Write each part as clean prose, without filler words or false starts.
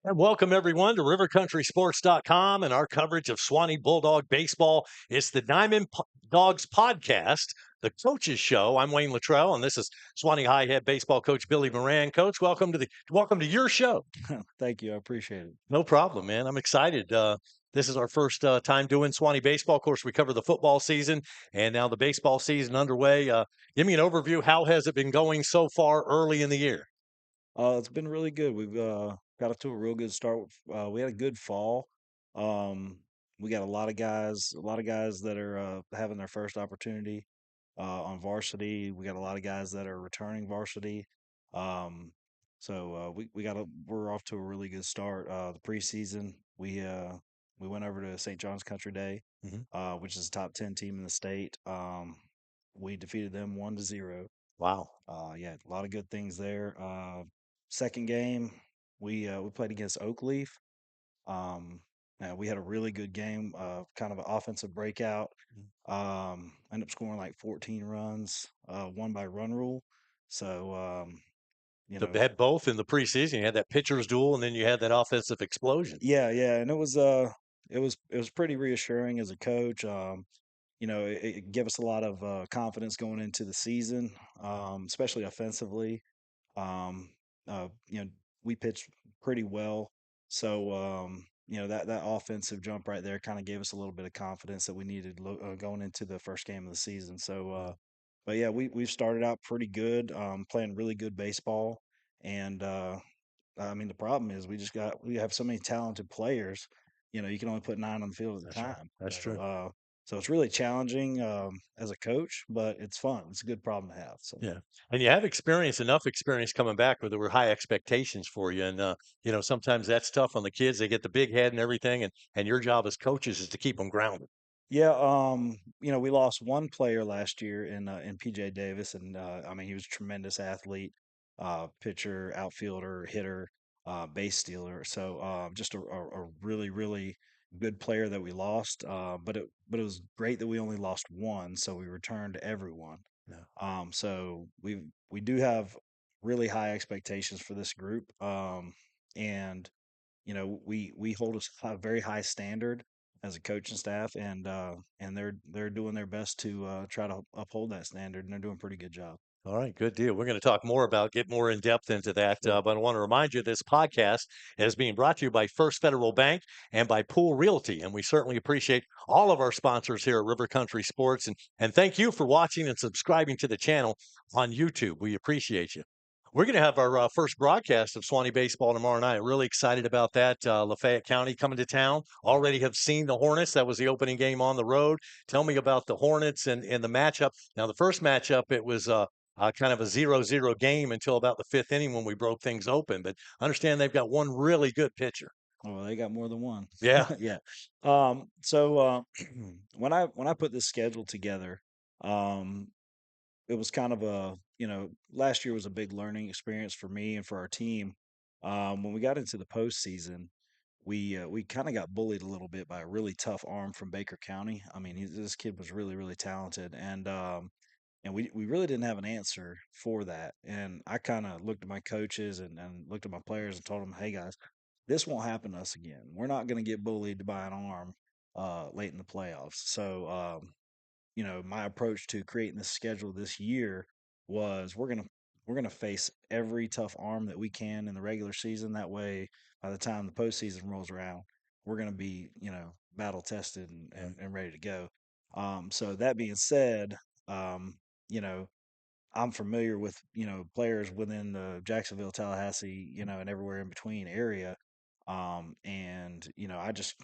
And welcome everyone to rivercountrysports.com and our coverage of Suwannee Bulldog baseball. It's the Dogs podcast, the coaches show. I'm Wayne Littrell, and this is Suwannee High Head baseball coach Billy Moran. Coach, welcome to your show. Thank you. I appreciate it. No problem, man. I'm excited. This is our first time doing Suwannee baseball. Of course, we cover the football season, and now the baseball season underway. Give me an overview. How has it been going so far early in the year? It's been really good. We've got off to a real good start. We had a good fall. Um, we got a lot of guys that are having their first opportunity on varsity. We got a lot of guys that are returning varsity. Um, we're off to a really good start. The preseason, we went over to St. John's Country Day, Mhm. which is a top 10 team in the state. We defeated them 1-0. Wow. Yeah, a lot of good things there. Second game, we played against Oakleaf. Um, we had a really good game, kind of an offensive breakout. Ended up scoring like 14 runs, won by run rule. So, you So they know, had both in the preseason. You had that pitcher's duel, and then you had that offensive explosion. yeah, and it was pretty reassuring as a coach. It gave us a lot of confidence going into the season, especially offensively. Um, you know, we pitched pretty well, so that offensive jump right there kind of gave us a little bit of confidence that we needed going into the first game of the season. But yeah, we've started out pretty good, playing really good baseball, and I mean the problem is we have so many talented players. You can only put nine on the field at a That's right. time. That's true. So it's really challenging as a coach, but it's fun. It's a good problem to have. So. Yeah. And you have enough experience coming back where there were high expectations for you. And, sometimes that's tough on the kids. They get the big head and everything. And your job as coaches is to keep them grounded. Yeah, we lost one player last year in PJ Davis, and I mean he was a tremendous athlete, pitcher, outfielder, hitter, base stealer. So just a really really good player that we lost. But it was great that we only lost one, so we returned everyone. Yeah. We do have really high expectations for this group, and we hold a very high standard as a coaching staff, and they're doing their best to try to uphold that standard, and they're doing a pretty good job. All right, good deal. We're going to talk more get more in depth into that. Sure. But I want to remind you this podcast is being brought to you by First Federal Bank and by Pool Realty. And we certainly appreciate all of our sponsors here at River Country Sports. And thank you for watching and subscribing to the channel on YouTube. We appreciate you. We're going to have our first broadcast of Suwannee Baseball tomorrow night. Really excited about that. Lafayette County coming to town. Already have seen the Hornets. That was the opening game on the road. Tell me about the Hornets and the matchup. Now, the first matchup, it was kind of a 0-0 game until about the fifth inning when we broke things open. But understand they've got one really good pitcher. Oh, well, they got more than one. Yeah. Yeah. So when I put this schedule together, um, it was kind of last year was a big learning experience for me and for our team. When we got into the postseason, we kind of got bullied a little bit by a really tough arm from Baker County. I mean, this kid was really really talented, and we really didn't have an answer for that. And I kind of looked at my coaches and looked at my players and told them, "Hey guys, this won't happen to us again. We're not going to get bullied by an arm late in the playoffs." So my approach to creating this schedule this year was we're gonna face every tough arm that we can in the regular season. That way, by the time the postseason rolls around, we're gonna be battle tested and ready to go. So that being said, um, you know I'm familiar with players within the Jacksonville, Tallahassee, and everywhere in between area. And I just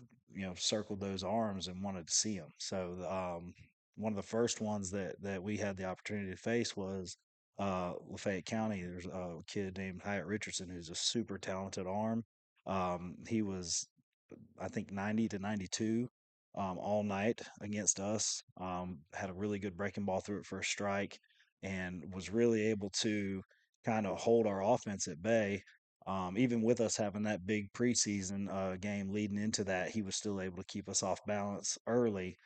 circled those arms and wanted to see them. So one of the first ones that we had the opportunity to face was Lafayette County. There's a kid named Hyatt Richardson who's a super talented arm. He was, I think, 90 to 92 all night against us. Had a really good breaking ball through it for a strike, and was really able to kind of hold our offense at bay. Even with us having that big preseason game leading into that, he was still able to keep us off balance early.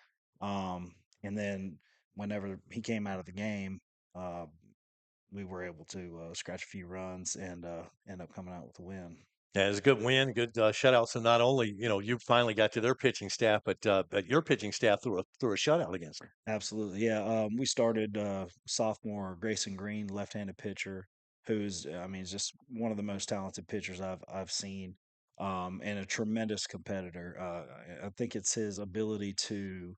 And then whenever he came out of the game, uh, we were able to scratch a few runs and end up coming out with a win. Yeah, it was a good win, good shutout. So not only you finally got to their pitching staff, but your pitching staff threw a shutout against them. Absolutely. Yeah. We started sophomore Grayson Green, left-handed pitcher, who's I mean, is just one of the most talented pitchers I've seen, and a tremendous competitor. I think it's his ability to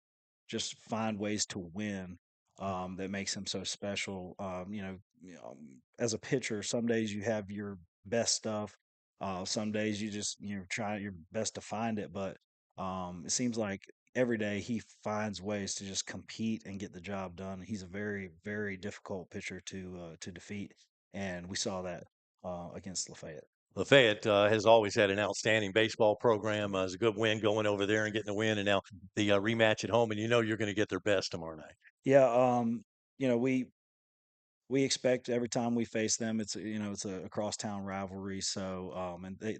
just find ways to win that makes him so special. As a pitcher, some days you have your best stuff. Some days you just try your best to find it, but it seems like every day he finds ways to just compete and get the job done. He's a very, very difficult pitcher to defeat, and we saw that against Lafayette. Lafayette has always had an outstanding baseball program. It's a good win going over there and getting a win, and now the rematch at home. And you're going to get their best tomorrow night. Yeah, you know we expect every time we face them, it's a crosstown rivalry. So and they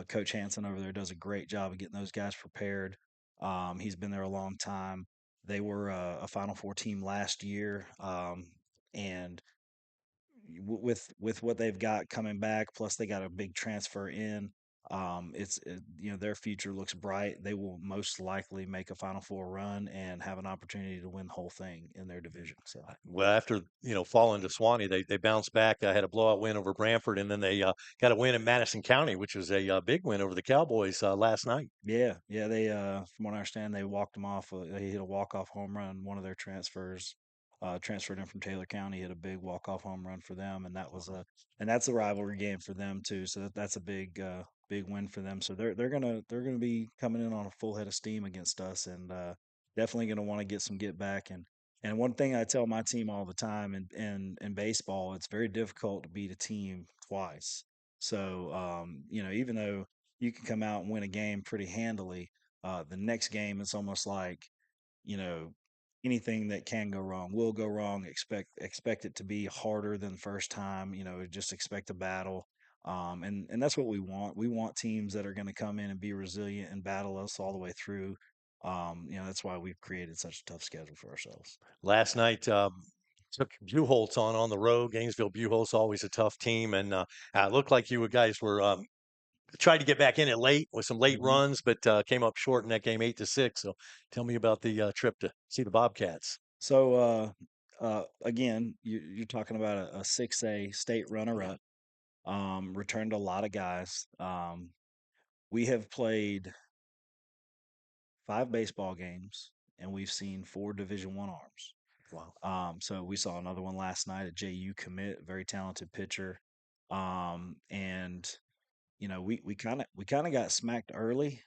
Coach Hanson over there does a great job of getting those guys prepared. He's been there a long time. They were a Final Four team last year, and with what they've got coming back, plus they got a big transfer in. Their future looks bright. They will most likely make a Final Four run and have an opportunity to win the whole thing in their division. So Well, after falling to Suwannee, they bounced back. Had a blowout win over Brantford, and then they got a win in Madison County, which was a big win over the Cowboys last night. yeah, they from what I understand, they walked them off. They hit a walk off home run. One of their transfers transferred in from Taylor County, hit a big walk off home run for them, and that's a rivalry game for them too. So that's a big win for them. So they're gonna be coming in on a full head of steam against us, and definitely gonna want to get back. And one thing I tell my team all the time in baseball, it's very difficult to beat a team twice. So even though you can come out and win a game pretty handily. The next game, it's almost like you know anything that can go wrong will go wrong. Expect it to be harder than the first time. Just expect a battle. And that's what we want. We want teams that are going to come in and be resilient and battle us all the way through. That's why we've created such a tough schedule for ourselves. Last night took Buchholz on the road. Gainesville Buchholz, always a tough team, and it looked like you guys were tried to get back in it late with some late hmm runs, but came up short in that game 8-6. So tell me about the trip to see the Bobcats. So again, you're talking about a 6A state runner-up. Returned a lot of guys. We have played 5 baseball games, and we've seen 4 Division I arms. Wow. So we saw another one last night, a JU commit, very talented pitcher. And we kind of got smacked early.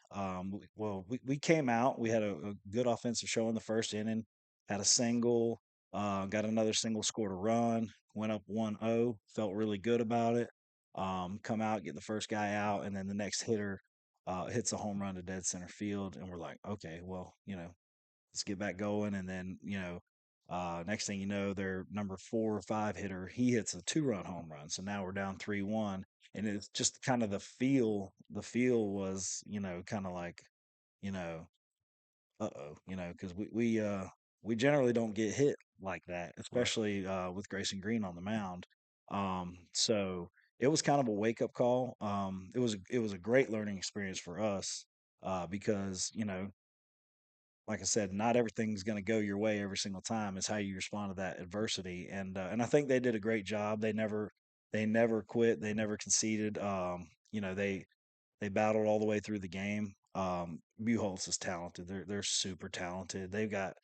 We came out. We had a good offensive show in the first inning. Had a single, got another single, scored a run, went up 1-0. Felt really good about it. Come out, get the first guy out, and then the next hitter hits a home run to dead center field, and we're like, okay, well, let's get back going. And then, next thing you know, their number 4 or 5 hitter, he hits a 2-run home run. So now we're down 3-1. And it's just kind of the feel was, kind of like, you know, because we generally don't get hit like that, Right. especially with Grayson Green on the mound. So it was kind of a wake up call. It was a great learning experience for us because like I said, not everything's going to go your way every single time. It's how you respond to that adversity, and I think they did a great job. They never quit. They never conceded. They battled all the way through the game. Buchholz is talented. They're super talented. They've got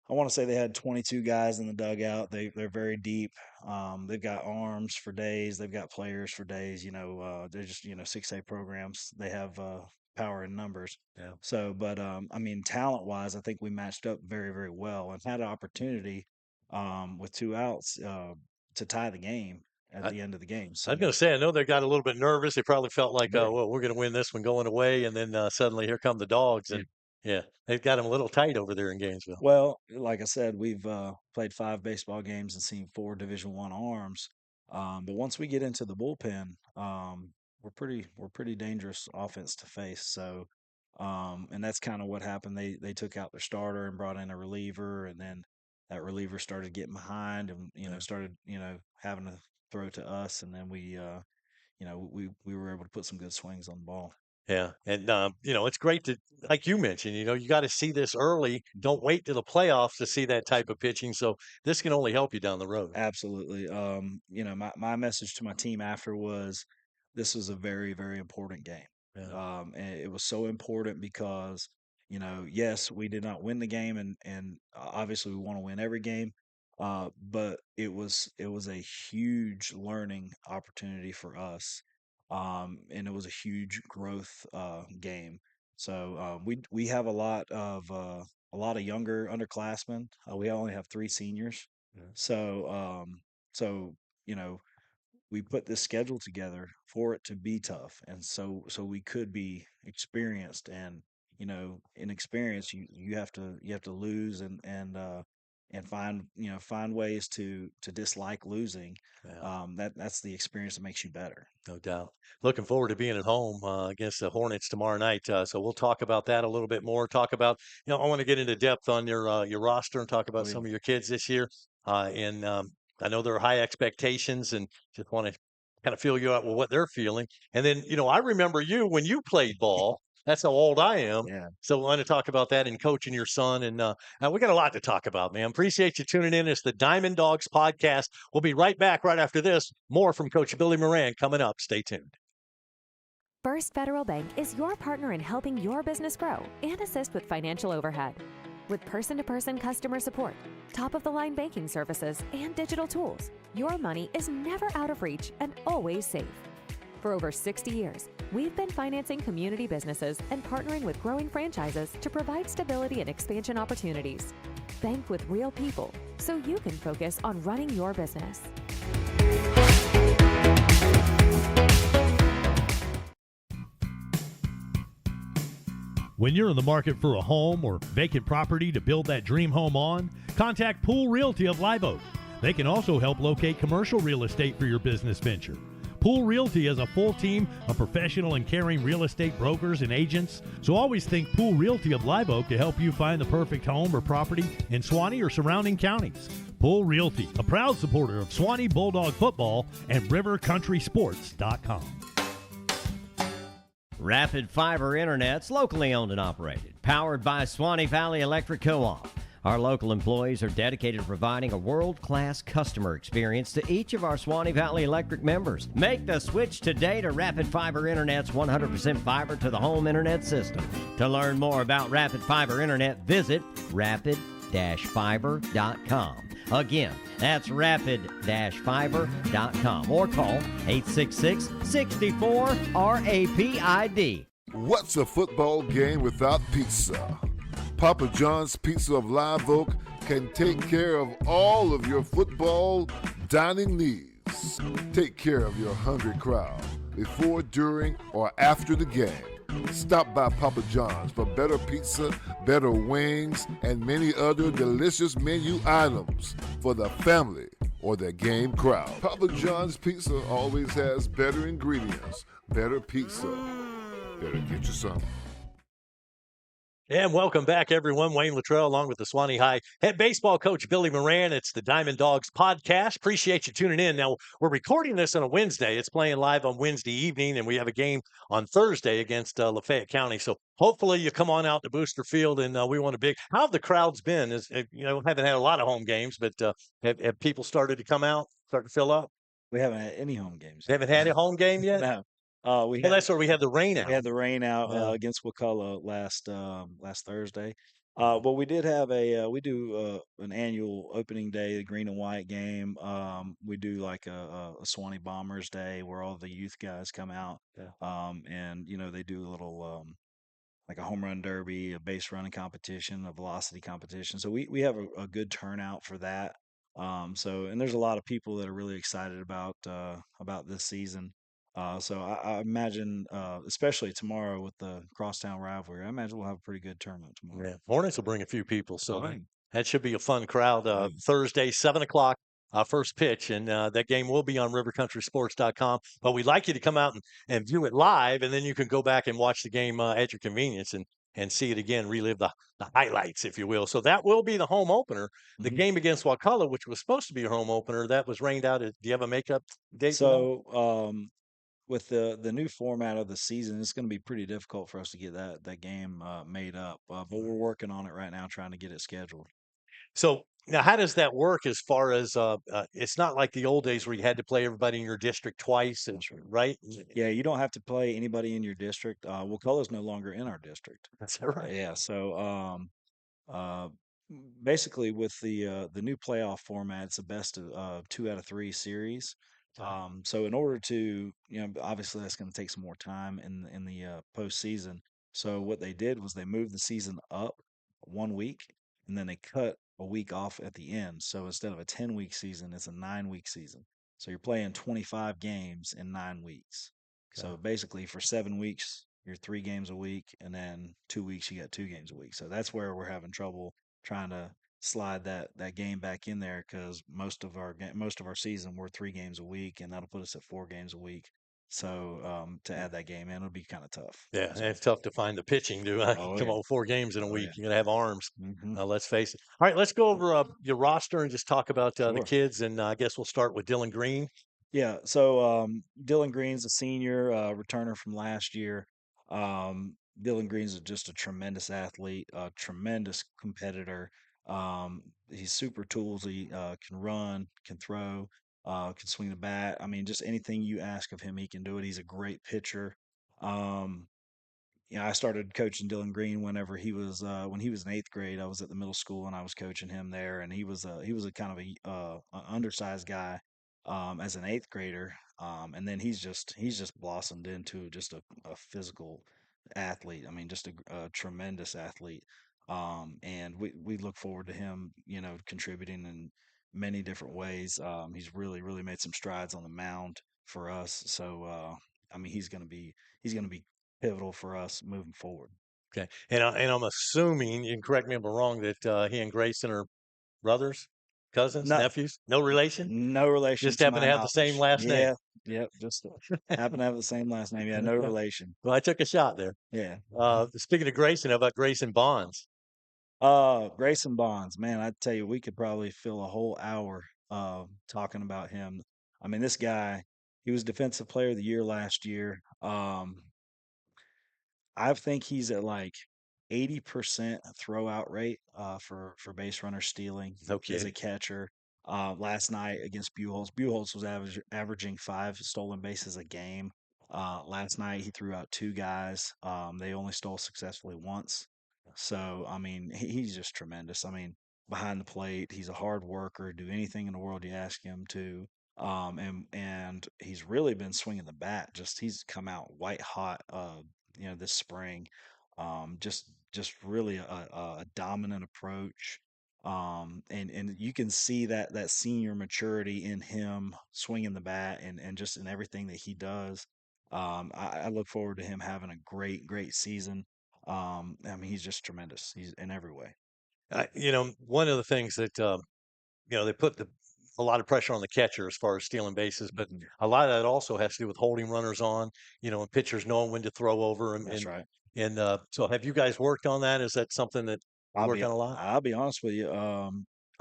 I want to say they had 22 guys in the dugout. They're very deep. They've got arms for days. They've got players for days. They're just 6A programs. They have power in numbers. Yeah. So, but I mean, talent wise, I think we matched up very very well and had an opportunity with 2 outs to tie the game at I, the end of the game. I was So going to say, I know they got a little bit nervous. They probably felt like, very. well, we're going to win this one going away, and then suddenly here come the dogs, and yeah, they've got them a little tight over there in Gainesville. Well, like I said, we've played 5 baseball games and seen 4 Division I arms. But once we get into the bullpen, we're pretty dangerous offense to face. So, and that's kind of what happened. They took out their starter and brought in a reliever, and then that reliever started getting behind and Yeah. started having to throw to us, and then we were able to put some good swings on the ball. Yeah, and it's great to, like you mentioned, you got to see this early. Don't wait to the playoffs to see that type of pitching. So this can only help you down the road. Absolutely. My message to my team after was this was a very, very important game. Yeah, And it was so important because, yes, we did not win the game and obviously we want to win every game. But it was a huge learning opportunity for us. And it was a huge growth game. So we have a lot of younger underclassmen. We only have three seniors. yeah, So, so you know, we put this schedule together for it to be tough, and so we could be experienced. And in experience, you have to lose and find ways to dislike losing. yeah. That's the experience that makes you better. No doubt. Looking forward to being at home against the Hornets tomorrow night. So we'll talk about that a little bit more. Talk about, I want to get into depth on your roster and talk Oh about yeah, some of your kids this year. And I know there are high expectations, and just want to kind of feel you out with what they're feeling. And then, I remember you when you played ball. That's how old I am. yeah. So we want to talk about that and coaching your son. And we got a lot to talk about, man. Appreciate you tuning in. It's the Diamond Dogs podcast. We'll be right back right after this. More from Coach Billy Moran coming up. Stay tuned. First Federal Bank is your partner in helping your business grow and assist with financial overhead. With person-to-person customer support, top-of-the-line banking services, and digital tools, your money is never out of reach and always safe. For over 60 years, we've been financing community businesses and partnering with growing franchises to provide stability and expansion opportunities. Bank with real people so you can focus on running your business. When you're in the market for a home or vacant property to build that dream home on, contact Pool Realty of Live Oak. They can also help locate commercial real estate for your business venture. Pool Realty has a full team of professional and caring real estate brokers and agents, so always think Pool Realty of Live Oak to help you find the perfect home or property in Suwannee or surrounding counties. Pool Realty, a proud supporter of Suwannee Bulldog football and RiverCountrySports.com. Rapid Fiber Internet's locally owned and operated, powered by Suwannee Valley Electric Co-op. Our local employees are dedicated to providing a world-class customer experience to each of our Suwannee Valley Electric members. Make the switch today to Rapid Fiber Internet's 100% fiber to the home internet system. To learn more about Rapid Fiber Internet, visit rapid-fiber.com. Again, that's rapid-fiber.com or call 866-64-RAPID. What's a football game without pizza? Papa John's Pizza of Live Oak can take care of all of your football dining needs. Take care of your hungry crowd before, during, or after the game. Stop by Papa John's for better pizza, better wings, and many other delicious menu items for the family or the game crowd. Papa John's Pizza always has better ingredients, better pizza. Better get you some. And welcome back, everyone. Wayne Littrell, along with the Suwannee High head baseball coach Billy Moran. It's the Diamond Dogs podcast. Appreciate you tuning in. Now, we're recording this on a Wednesday. It's playing live on Wednesday evening, and we have a game on Thursday against Lafayette County. So hopefully you come on out to Booster Field, and we want a big. How have the crowds been? Haven't had a lot of home games, but have people started to come out, start to fill up? We haven't had any home games. They haven't had a home game yet. No. Well, that's where we had the rain out. We had the rain out Yeah. against Wakulla last Thursday. But we did have we do an annual opening day, the green and white game. We do like a Suwannee Bombers Day where all the youth guys come out. Yeah. And they do a little like a home run derby, a base running competition, a velocity competition. So we have a good turnout for that. And there's a lot of people that are really excited about this season. So I imagine, especially tomorrow with the crosstown rivalry, I imagine we'll have a pretty good tournament tomorrow. Yeah, Hornets will bring a few people, so Right. that should be a fun crowd. Right. Thursday, 7 o'clock, first pitch, and that game will be on RiverCountrySports.com. But we'd like you to come out and view it live, and then you can go back and watch the game at your convenience and see it again, relive the highlights, if you will. So that will be the home opener. The Mhm. game against Wakulla, which was supposed to be your home opener, that was rained out. Do you have a makeup date? So with the new format of the season, it's going to be pretty difficult for us to get that game made up. But we're working on it right now, trying to get it scheduled. So now, how does that work as far as it's not like the old days where you had to play everybody in your district twice, and, right? Yeah, you don't have to play anybody in your district. Wakulla's no longer in our district. That's right. Yeah, so uh, basically with the new playoff format, it's a best of 2 out of 3 series. Okay. So in order to, obviously that's going to take some more time in the postseason. So what they did was they moved the season up 1 week, and then they cut a week off at the end. So instead of a 10-week season, it's a 9-week season. So you're playing 25 games in 9 weeks. Okay. So basically, for 7 weeks, you're 3 games a week, and then 2 weeks you got 2 games a week. So that's where we're having trouble trying to slide that game back in there, because most of our season we're 3 games a week, and that'll put us at 4 games a week. So to add that game in, it'll be kind of tough. Yeah, and So, it's tough to find the pitching to oh come yeah, on 4 games in a oh week. yeah. You're gonna have arms. Hmm. Let's face it. All right, let's go over your roster and just talk about the Sure. kids. And I guess we'll start with Dylan Green. Yeah, so Dylan Green's a senior returner from last year. Dylan Green's just a tremendous athlete, a tremendous competitor. He's super toolsy, can run, can throw, can swing the bat. I mean, just anything you ask of him, he can do it. He's a great pitcher. Um, I started coaching Dylan Green whenever he was when he was in 8th grade. I was at the middle school and I was coaching him there, and he was a kind of a undersized guy as an 8th grader, and then he's just blossomed into just a physical athlete. I mean, just a tremendous athlete, and we look forward to him, contributing in many different ways. He's really made some strides on the mound for us. So I mean, he's gonna be pivotal for us moving forward. Okay, and I'm assuming, you can correct me if I'm wrong, that he and Grayson are brothers, cousins, Not nephews, no relation. No relation Just to happen my to have the same knowledge. last name. Yeah, yep, just happen to have the same last name. Yeah, no relation. Well, I took a shot there. Yeah. Speaking of Grayson, how about Grayson Bonds? Grayson Bonds, man, I tell you, we could probably fill a whole hour talking about him. I mean, this guy, he was Defensive Player of the Year last year. I think he's at like 80% throw out rate for base runner stealing No as a kidding. catcher. Last night against Buchholz was averaging 5 stolen bases a game. Last night he threw out 2 guys. They only stole successfully once. So I mean, he's just tremendous. I mean, behind the plate, he's a hard worker. Do anything in the world you ask him to. And he's really been swinging the bat. Just he's come out white hot. This spring. Just really a dominant approach. And you can see that senior maturity in him swinging the bat and just in everything that he does. I look forward to him having a great season. I mean, he's just tremendous. He's in every way. One of the things that they put a lot of pressure on the catcher as far as stealing bases, but Mhm. a lot of that also has to do with holding runners on, and pitchers knowing when to throw over. And That's and, right. and so, have you guys worked on that? Is that something that you work on a lot? I'll be honest with you. I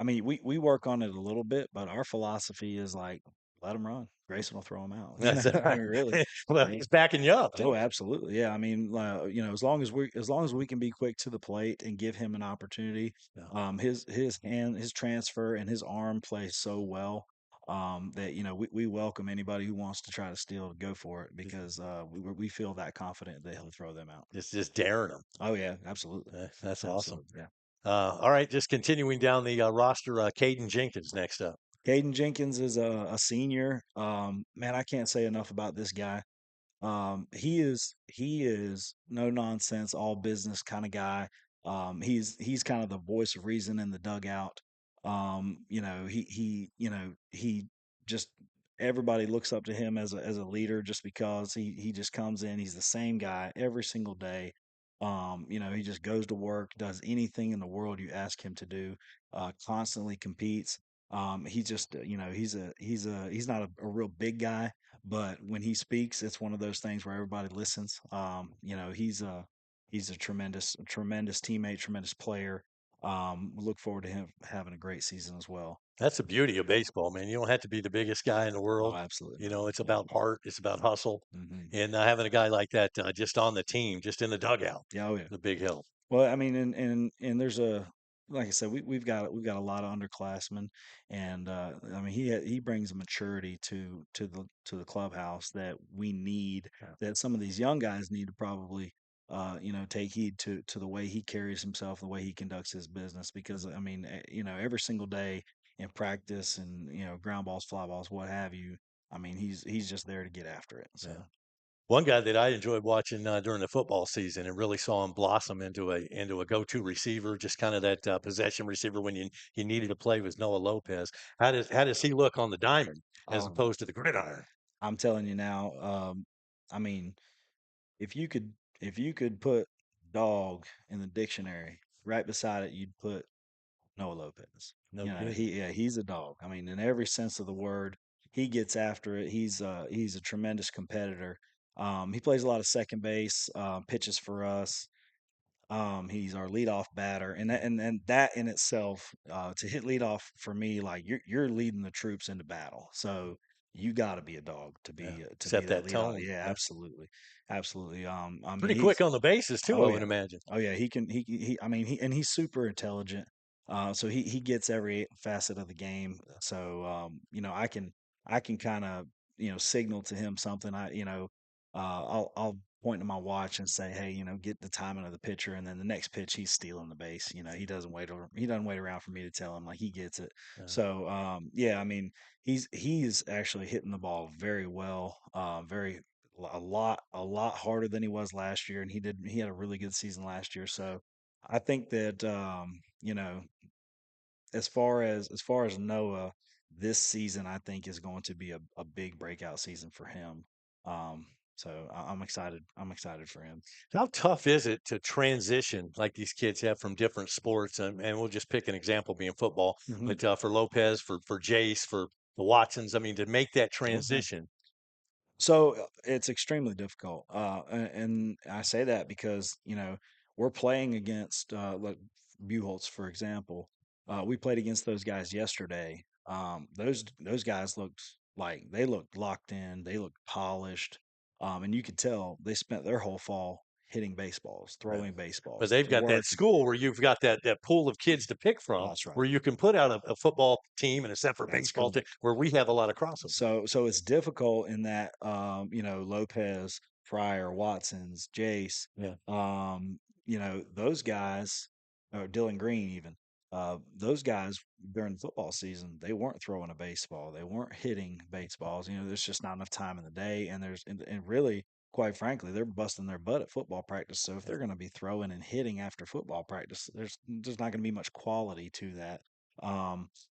mean, we work on it a little bit, but our philosophy is like, let him run. Grayson will throw him out. That's I right. mean, really. Well, Yeah. he's backing you up Oh, too. absolutely. Yeah. I mean, as long as we can be quick to the plate and give him an opportunity, Yeah. his transfer and his arm play so well. That we welcome anybody who wants to try to steal to go for it, because we feel that confident that he'll throw them out. It's just daring them. Oh yeah, absolutely, That's awesome. absolutely. Yeah. All right, just continuing down the roster, Caden Jenkins next up. Caden Jenkins is a senior. Man, I can't say enough about this guy. He is no nonsense, all business kind of guy. He's kind of the voice of reason in the dugout. He just everybody looks up to him as a leader, just because he just comes in. He's the same guy every single day. He just goes to work, does anything in the world you ask him to do. Constantly competes. He just, he's not a real big guy, but when he speaks, it's one of those things where everybody listens. He's a tremendous teammate, tremendous player. look forward to him having a great season as well. That's the beauty of baseball, man. You don't have to be the biggest guy in the Oh, world. absolutely You not. know, it's Yeah. about heart. It's about hustle, Hmm. and having a guy like that just on the team, just in the dugout, Yeah. Oh, yeah. the big help. Well, I mean, and there's a like I said, we've got a lot of underclassmen, and I mean he brings a maturity to the clubhouse that we need, that some of these young guys need to probably take heed to the way he carries himself, the way he conducts his business, because I mean every single day in practice, and ground balls, fly balls, what have you. I mean he's just there to get after it. So. Yeah. One guy that I enjoyed watching during the football season and really saw him blossom into a go-to receiver, just kind of that possession receiver when you needed to play, was Noah Lopez. How does he look on the diamond as Oh, opposed to the gridiron? I'm telling you now. I mean, if you could if you could put dog in the dictionary, right beside it, you'd put Noah Lopez. No kidding. He's a dog. I mean, in every sense of the word, he gets after it. He's a tremendous competitor. He plays a lot of second base, pitches for us. He's our leadoff batter, and that in itself, to hit leadoff for me, like you're leading the troops into battle. So you got to be a dog Yeah. to be Set that that leadoff. tone. Yeah, Yeah. absolutely, absolutely. I mean, Pretty quick he's on the bases too, I oh would yeah, imagine. oh yeah. He. I mean, he's super intelligent. So he gets every facet of the game. So I can kind of signal to him something. I'll point to my watch and say, hey, get the timing of the pitcher, and then the next pitch he's stealing the base. He doesn't wait around for me to tell him, like he gets it. Yeah. So yeah, I mean he's actually hitting the ball very well, very a lot harder than he was last year, and he had a really good season last year. So I think that as far as Noah, this season I think is going to be a big breakout season for him. So I'm excited. I'm excited for him. How tough is it to transition like these kids have from different sports? And we'll just pick an example being football, Hmm. but for Lopez, for Jace, for the Watsons, I mean, to make that Okay. transition. So it's extremely difficult, and I say that because we're playing against like Buchholz, for example. We played against those guys yesterday. Those guys looked locked in. They looked polished, and you could tell they spent their whole fall hitting baseballs, throwing But baseballs, they've got that working. school where you've got that pool of kids to pick Oh, from, that's right. where you can put out a football team and a separate That's baseball team, correct. where we have a lot of crossover. So it's difficult in that Lopez, Fryer, Watson's, Jace, Yeah. those guys, or Dylan Green even, those guys during the football season, they weren't throwing a baseball, they weren't hitting baseballs. There's just not enough time in the day, and and really, quite frankly, they're busting their butt at football practice. So if they're going to be throwing and hitting after football practice, there's not going to be much quality to that.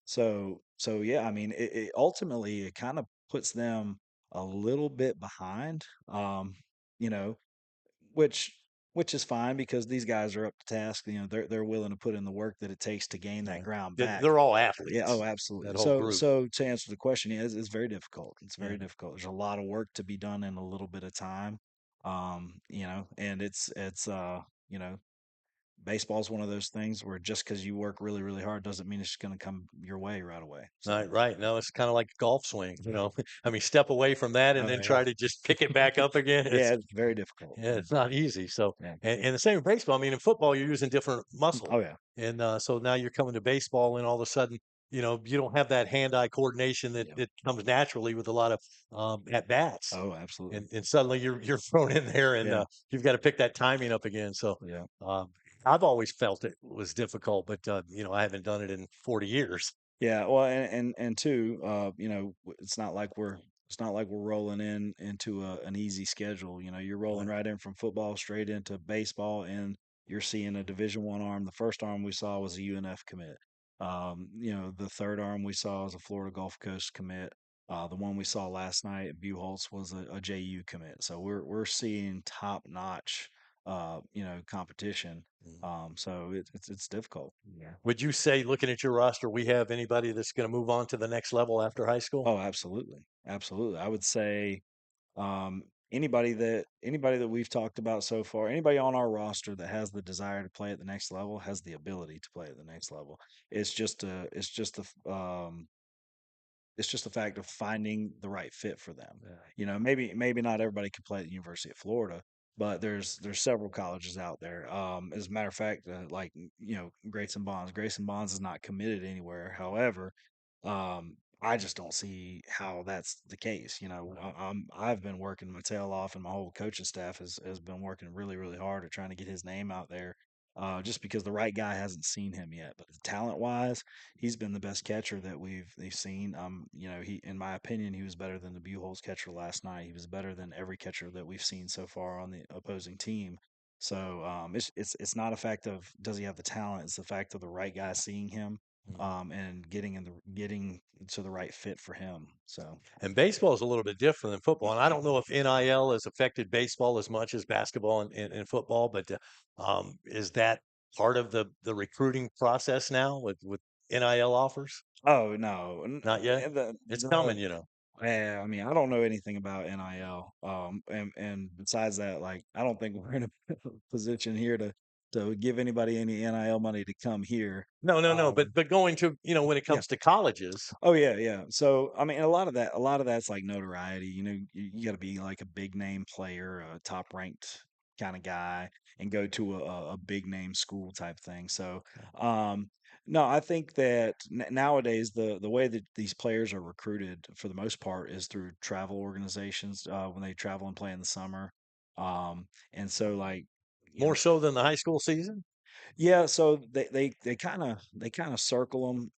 So yeah, I mean, it ultimately it kind of puts them a little bit behind, you know, which which is fine because these guys are up to task. They're willing to put in the work that it takes to gain that Yeah. ground They're, back. they're all Yeah, oh, athletes, that absolutely. whole So group. so to answer the question, yeah, it's very difficult. It's Yeah. very difficult. There's a lot of work to be done in a little bit of time. And you know, baseball is one of those things where just because you work really, really hard doesn't mean it's going to come your way right away. So, Right, right. No, it's kind of like a golf swing. I mean, step away from that and oh then yeah, try to just pick it back up again. yeah, it's very difficult. Yeah, it's not easy. So, Yeah. and the same with baseball. I mean, in football, you're using different muscle, Oh yeah. and so now you're coming to baseball, and all of a sudden, you don't have that hand-eye coordination that Yeah. that comes naturally with a lot of at bats, Oh, absolutely. and suddenly you're thrown in there, and Yeah. you've got to pick that timing up again. So, Yeah. um, I've always felt it was difficult, but I haven't done it in 40 years. Yeah, well, and two, it's not like we're rolling into an easy schedule. You're rolling Right. right in from football straight into baseball, and you're seeing a Division 1 arm. The first arm we saw was a UNF commit. The third arm we saw was a Florida Gulf Coast commit. The one we saw last night at Buchholz was a JU commit. So we're seeing top notch, competition. Mm. So it's difficult. Yeah. Would you say, looking at your roster, we have anybody that's going to move on to the next level after high school? Oh, absolutely. Absolutely. I would say anybody that we've talked about so far, anybody on our roster that has the desire to play at the next level has the ability to play at the next level. It's just a fact of finding the right fit for them. Yeah. You know, maybe not everybody can play at the University of Florida, but there's several colleges out there. As a matter of fact, Grayson Bonds is not committed anywhere. However, I just don't see how that's the case. You know, I've been working my tail off, and my whole coaching staff has been working really hard at trying to get his name out there. Just because the right guy hasn't seen him yet, but talent wise, he's been the best catcher that we've seen. He, in my opinion, he was better than the Buchholz catcher last night. He was better than every catcher that we've seen so far on the opposing team. So it's not a fact of does he have the talent. It's the fact of the right guy seeing him, and getting to the right fit for him. So And baseball is a little bit different than football. And I don't know if NIL has affected baseball as much as basketball and football, but is that part of the recruiting process now with NIL offers? oh no, Not yet. It's coming, yeah, I mean, I don't know anything about NIL. And besides that, like, I don't think we're in a position here to give anybody any NIL money to come here. No, no, no. But going to when it Yeah. comes to colleges, Oh yeah, yeah. So I mean, a lot of that's like notoriety. You know, you got to be like a big name player, a top ranked kind of guy, and go to a big name school type thing. So, um, no, I think that nowadays the way that these players are recruited for the most part is through travel organizations when they travel and play in the summer. And so like, you more know, so than the high school season. yeah, so they kind of circle them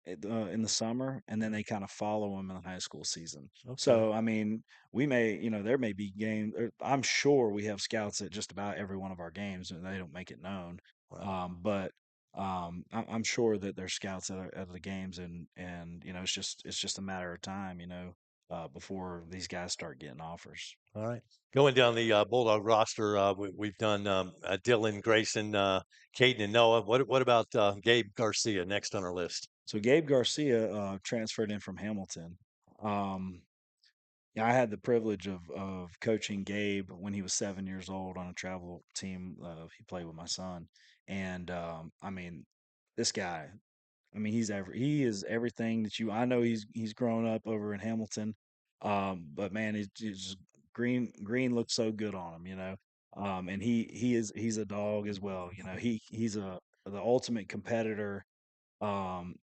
in the summer, and then they kind of follow them in the high school season. Okay. So I mean, there may be games. I'm sure we have scouts at just about every one of our games, and they don't make it known. Right. But I'm sure that there's scouts at the games, and it's just a matter of time, before these guys start getting offers. All right. Going down the Bulldog roster, we've done Dylan, Grayson, Caden, and Noah. What about Gabe Garcia next on our list? So Gabe Garcia transferred in from Hamilton. Um, yeah, I had the privilege of coaching Gabe when he was 7 years old on a travel team. He played with my son, and I mean, this guy. I mean, he is everything that you. I know he's grown up over in Hamilton, but man, it's just green looks so good on him, and he's a dog as well. He's the ultimate competitor.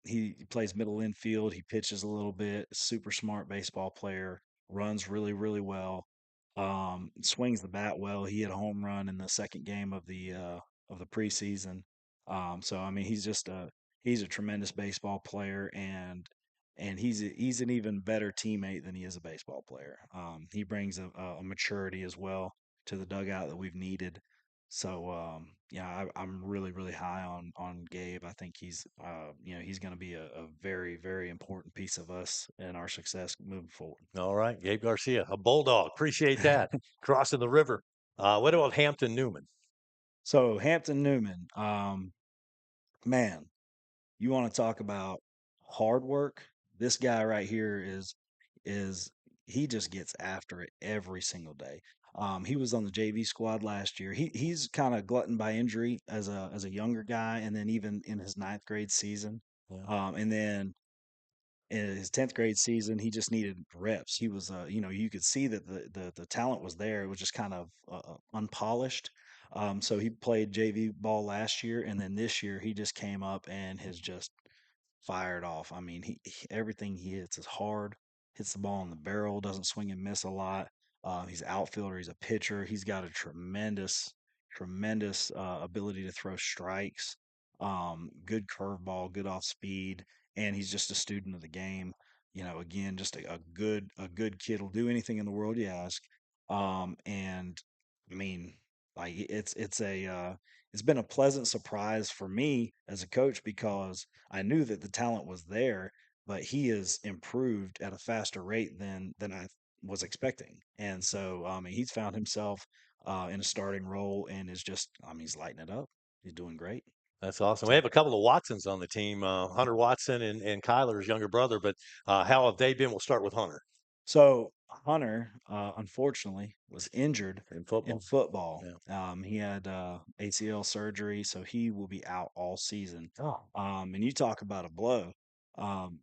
He plays middle infield. He pitches a little bit. Super smart baseball player. Runs really well. Swings the bat well. He had a home run in the second game of the preseason. So I mean, he's a tremendous baseball player, and he's an even better teammate than he is a baseball player. He brings a maturity as well to the dugout that we've needed. So yeah, I'm really high on Gabe. I think he's going to be a very important piece of us and our success moving forward. All right, Gabe Garcia, a Bulldog. Appreciate that. Crossing the river. What about Hampton Newman? So Hampton Newman, man, you want to talk about hard work? This guy right here is he just gets after it every single day. He was on the JV squad last year. He's kind of gluttoned by injury as a younger guy, and then even in his ninth grade season, Yeah. and then in his 10th grade season, he just needed reps. He was, you could see that the talent was there. It was just kind of unpolished. So he played JV ball last year, and then this year he just came up and has just fired off. I mean, everything he hits is hard. Hits the ball in the barrel. Doesn't swing and miss a lot. He's an outfielder. He's a pitcher. He's got a tremendous ability to throw strikes. Good curveball. Good off speed, and he's just a student of the game. Again, just a good kid will do anything in the world you ask. And I mean, like it's been a pleasant surprise for me as a coach because I knew that the talent was there, but he has improved at a faster rate than I was expecting. And so, I mean, he's found himself in a starting role and is just, I mean, he's lighting it up. He's doing great. That's awesome. We So, have a couple of Watsons on the team, Hunter Watson and Kyler's younger brother. But how have they been? We'll start with Hunter. So Hunter, unfortunately, was injured In football. in football. Yeah. He had ACL surgery, so he will be out all season. Oh. And you talk about a blow. Um,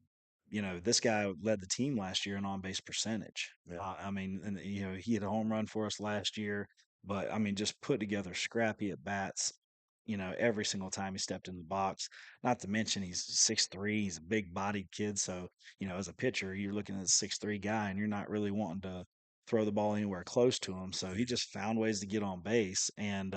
this guy led the team last year in on base percentage. Yeah. I mean, and he had a home run for us last year, but I mean, just put together scrappy at bats. Every single time he stepped in the box. Not to mention he's 6'3", he's a big bodied kid. So, as a pitcher, you're looking at a 6'3" guy and you're not really wanting to throw the ball anywhere close to him. So he just found ways to get on base, and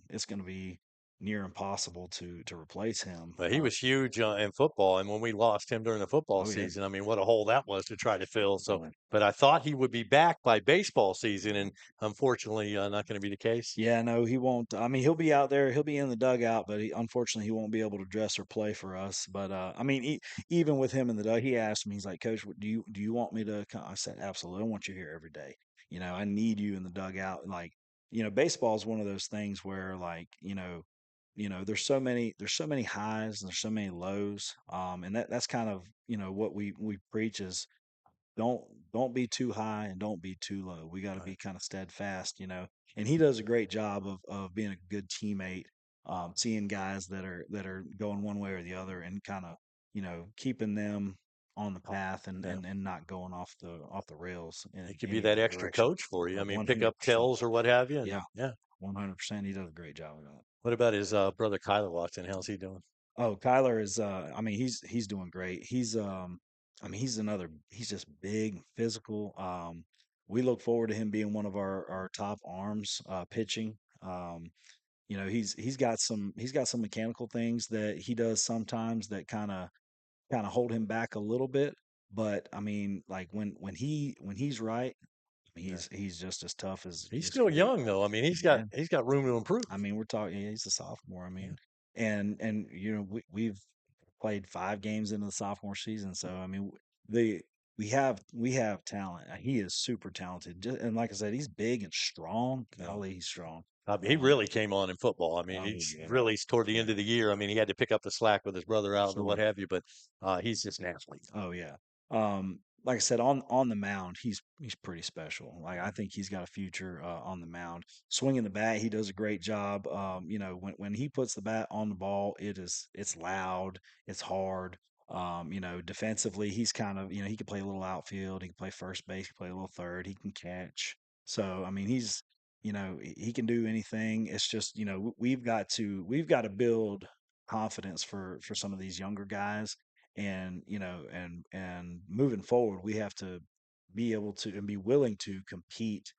it's going to be near impossible to replace him. But he was huge in football, and when we lost him during the football Oh, yeah. season, I mean, what a hole that was to try to fill. So, Right. but I thought he would be back by baseball season, and unfortunately, not going to be the case. Yeah, no, he won't. I mean, he'll be out there, he'll be in the dugout, but unfortunately, he won't be able to dress or play for us. But I mean, even with him in the dugout, he asked me, he's like, "Coach, do you want me to come?" I said, "Absolutely, I want you here every day. I need you in the dugout." Like, baseball is one of those things where, like, there's so many highs and there's so many lows, and that's kind of what we preach is don't don't be too high and don't be too low. We got to be kind of steadfast. And he does a great job of being a good teammate, seeing guys that are going one way or the other and kind of keeping them on the path and, Yeah. and not going off the rails. He could be that extra coach for you. I mean, pick up tells or what have you. And, Yeah, yeah. 100%. He does a great job of that. What about his brother Kyler Watson? How's he doing? Oh, Kyler is I mean, he's doing great. I mean, he's just big, physical. We look forward to him being one of our top arms pitching. He's got some mechanical things that he does sometimes that kind of hold him back a little bit. But I mean, like when he's right, he's just as tough as He's as still can be. young though. I mean, he's Yeah. got room to improve. I mean, we're talking. Yeah, he's a sophomore. I Yeah. mean, and we've played 5 games into the sophomore season, so I mean, the we have talent. He is super talented, and like I said, he's big and strong. Yeah. Golly, he's strong. I mean, he really came on in football. I mean, Oh, he's yeah. really toward the end of the year. I mean, he had to pick up the slack with his brother out and what Sure. have you, but he's just an athlete. Oh yeah. Like I said, on the mound, he's pretty special. Like I think he's got a future on the mound. Swinging the bat, he does a great job. When he puts the bat on the ball, it's loud, it's hard. Defensively, he's kind of he can play a little outfield, he can play first base, he can play a little third, he can catch. So I mean, he can do anything. It's just we've got to build confidence for some of these younger guys, and moving forward we have to be able to and be willing to compete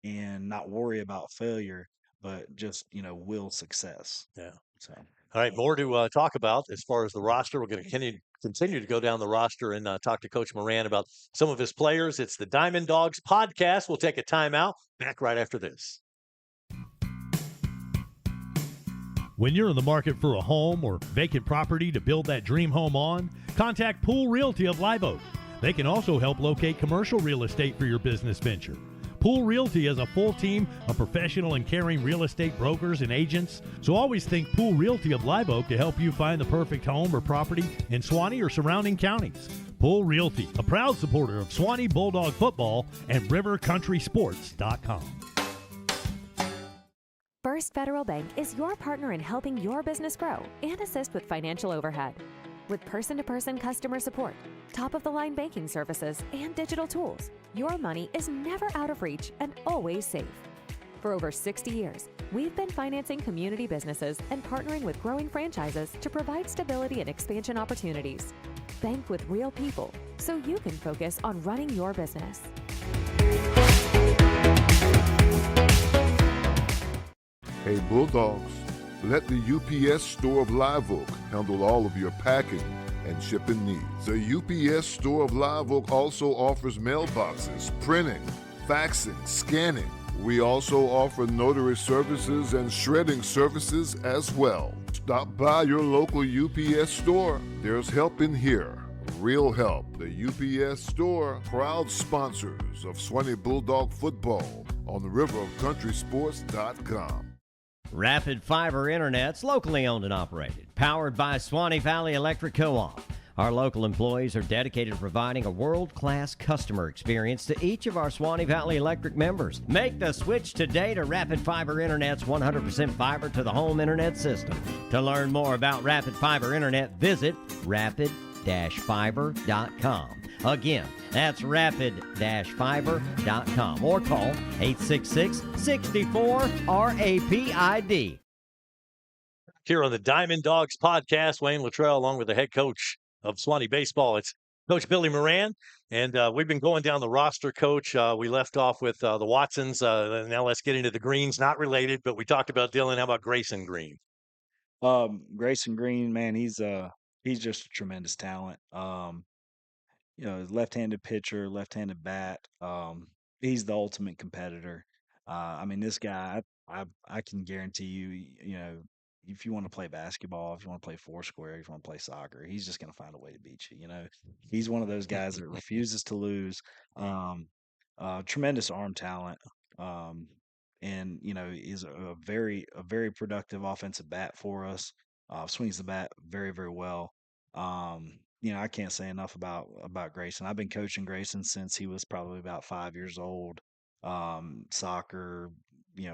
and not worry about failure, but just will success. Yeah. So All right, more to talk about as far as the roster. We're going to continue to go down the roster and talk to Coach Moran about some of his players. It's the Diamond Dogs podcast. We'll take a timeout. Back right after this. When you're in the market for a home or vacant property to build that dream home on, contact Pool Realty of Live Oak. They can also help locate commercial real estate for your business venture. Pool Realty has a full team of professional and caring real estate brokers and agents, so always think Pool Realty of Live Oak to help you find the perfect home or property in Suwannee or surrounding counties. Pool Realty, a proud supporter of Suwannee Bulldog football and RiverCountrySports.com. First Federal Bank is your partner in helping your business grow and assist with financial overhead. With person-to-person customer support, top-of-the-line banking services, and digital tools, your money is never out of reach and always safe. For over 60 years, we've been financing community businesses and partnering with growing franchises to provide stability and expansion opportunities. Bank with real people so you can focus on running your business. Hey Bulldogs, let the UPS Store of Live Oak handle all of your packing and shipping needs. The UPS Store of Live Oak also offers mailboxes, printing, faxing, scanning. We also offer notary services and shredding services as well. Stop by your local UPS store. There's help in here. Real help. The UPS Store, proud sponsors of Suwannee Bulldog football on the RiverCountrySports.com. Rapid Fiber Internet's locally owned and operated, powered by Suwannee Valley Electric Co-op. Our local employees are dedicated to providing a world-class customer experience to each of our Suwannee Valley Electric members. Make the switch today to Rapid Fiber Internet's 100% fiber to the home internet system. To learn more about Rapid Fiber Internet, visit rapid-fiber.com. Again, that's rapid-fiber.com or call 866-64-RAPID. Here on the Diamond Dogs podcast, Wayne Littrell, along with the head coach of Suwannee Baseball. It's Coach Billy Moran, and we've been going down the roster, Coach. We left off with the Watsons. Now let's get into the Greens. Not related, but we talked about Dylan. How about Grayson Green? Grayson Green, man, he's just a tremendous talent. Left-handed pitcher, left-handed bat. He's the ultimate competitor. I mean, this guy, I can guarantee you, if you want to play basketball, if you want to play foursquare, if you want to play soccer, he's just going to find a way to beat you. He's one of those guys that refuses to lose. Tremendous arm talent. And is a very productive offensive bat for us. Swings the bat very, very well. I can't say enough about Grayson. I've been coaching Grayson since he was probably about 5 years old. Soccer,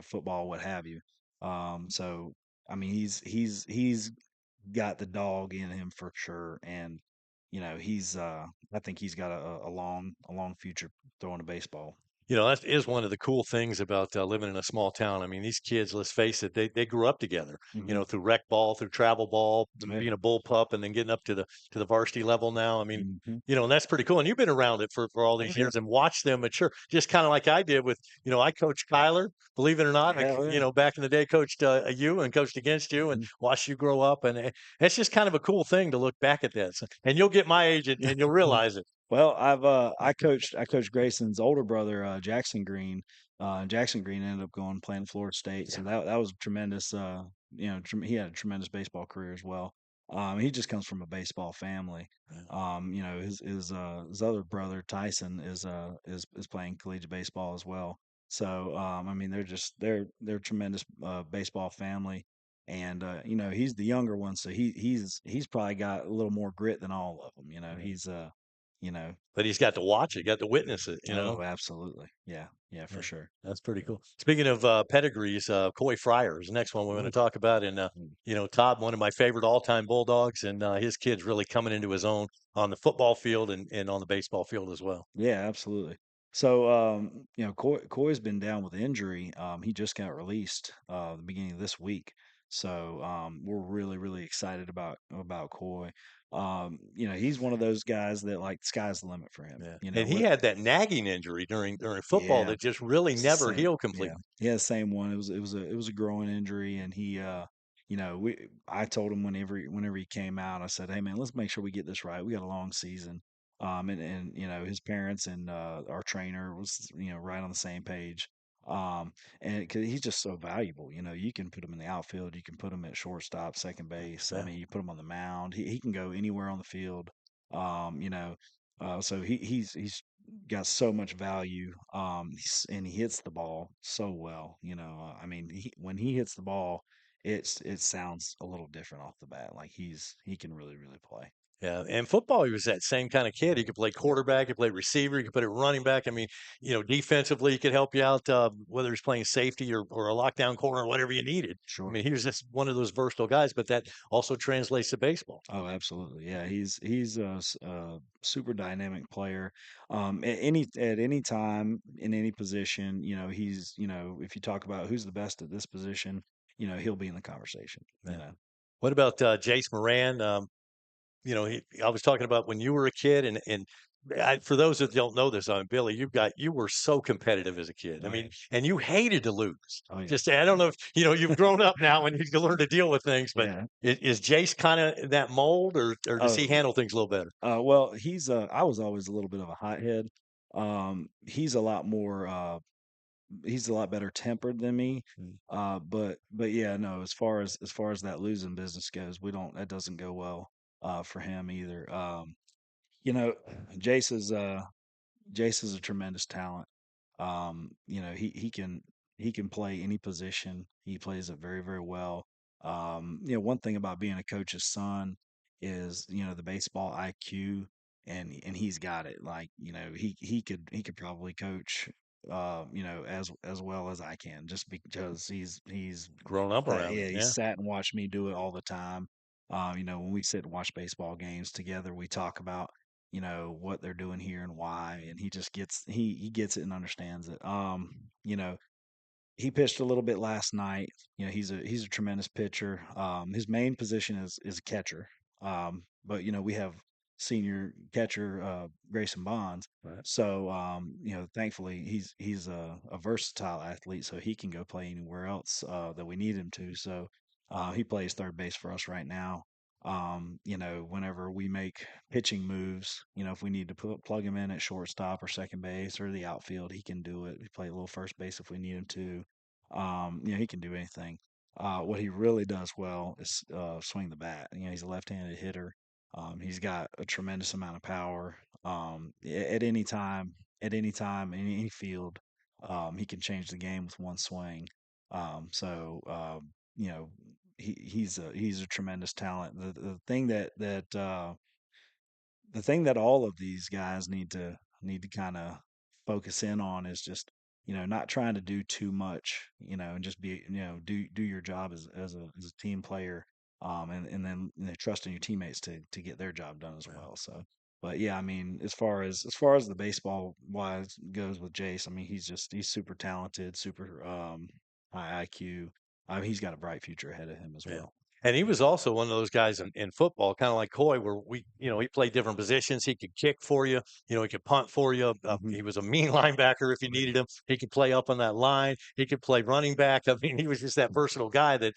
football, what have you. So I mean, he's got the dog in him for sure, and he's I think he's got a long future throwing a baseball. That is one of the cool things about living in a small town. I mean, these kids, let's face it, they grew up together, through rec ball, through travel ball, being a bull pup, and then getting up to the varsity level now. I mean, and that's pretty cool. And you've been around it for all these years and watched them mature, just kind of like I did with, I coached Kyler, believe it or not. Back in the day, coached you and coached against you and watched you grow up. And it's just kind of a cool thing to look back at this. And you'll get my age and you'll realize it. Well, I coached Grayson's older brother, Jackson Green. Jackson Green ended up going playing Florida State, so that was tremendous. He had a tremendous baseball career as well. He just comes from a baseball family. His other brother Tyson is playing collegiate baseball as well. So I mean, they're a tremendous baseball family. And he's the younger one, so he's probably got a little more grit than all of them. He's But he's got to watch it, got to witness it, Oh, absolutely. Yeah, for sure. That's pretty cool. Speaking of pedigrees, Coy Fryer is the next one we're going to talk about. And, Todd, one of my favorite all-time Bulldogs, and his kid's really coming into his own on the football field and on the baseball field as well. Yeah, absolutely. So, Coy's been down with injury. He just got released the beginning of this week. So, we're really, really excited about Coy. He's one of those guys that sky's the limit for him. Yeah. And he had that nagging injury during football that just really never healed completely. Yeah, same one. It was a growing injury, and he I told him whenever he came out, I said, "Hey man, let's make sure we get this right. We got a long season." And his parents and our trainer was right on the same page. And cause he's just so valuable, you can put him in the outfield, you can put him at shortstop, second base. I mean, you put him on the mound, he can go anywhere on the field. So he's got so much value. And he hits the ball so well, I mean, when he hits the ball, it sounds a little different off the bat. Like he can really, really play. Yeah, and football, he was that same kind of kid. He could play quarterback, he could play receiver, he could put it running back. I mean, defensively, he could help you out, whether he's playing safety or a lockdown corner or whatever you needed. Sure. I mean, he was just one of those versatile guys, but that also translates to baseball. Oh, absolutely. Yeah, he's a super dynamic player. At any time in any position, he's if you talk about who's the best at this position, he'll be in the conversation. What about Jace Moran? I was talking about when you were a kid, and for those that don't know this, Billy, you were so competitive as a kid. I mean, and you hated to lose. Oh, yeah. Just I don't know if you've grown up now and you can learn to deal with things, but is Jace kind of that mold, or does he handle things a little better? Well, I was always a little bit of a hothead. He's a lot more. He's a lot better tempered than me. But yeah, no. As far as that losing business goes, that doesn't go well for him either. Jace is a tremendous talent. He can play any position. He plays it very, very well. One thing about being a coach's son is, the baseball IQ, and he's got it. Like, he could probably coach, as well as I can, just because he's Grown up around it. yeah, he Yeah. sat and watched me do it all the time. When we sit and watch baseball games together, we talk about, what they're doing here and why, and he gets it and understands it. He pitched a little bit last night. He's a tremendous pitcher. His main position is catcher. But we have senior catcher Grayson Bonds. Right. So thankfully he's a versatile athlete, so he can go play anywhere else that we need him to. So he plays third base for us right now. Whenever we make pitching moves, if we need to plug him in at shortstop or second base or the outfield, he can do it. We play a little first base if we need him to. He can do anything. What he really does well is swing the bat. He's a left-handed hitter. He's got a tremendous amount of power. At any time, in any field, he can change the game with one swing. So you know, he's a tremendous talent. The thing that all of these guys need to kind of focus in on is just, not trying to do too much, and just be, do your job as a team player, and then, trusting your teammates to get their job done as well. So, but yeah, I mean, as far as the baseball wise goes with Jace, I mean, he's super talented, super high IQ. I mean, he's got a bright future ahead of him as Yeah. well. And he was also one of those guys in football, kind of like Coy, where he played different positions. He could kick for you. He could punt for you. Mhm. He was a mean linebacker if you needed him. He could play up on that line. He could play running back. I mean, he was just that versatile guy that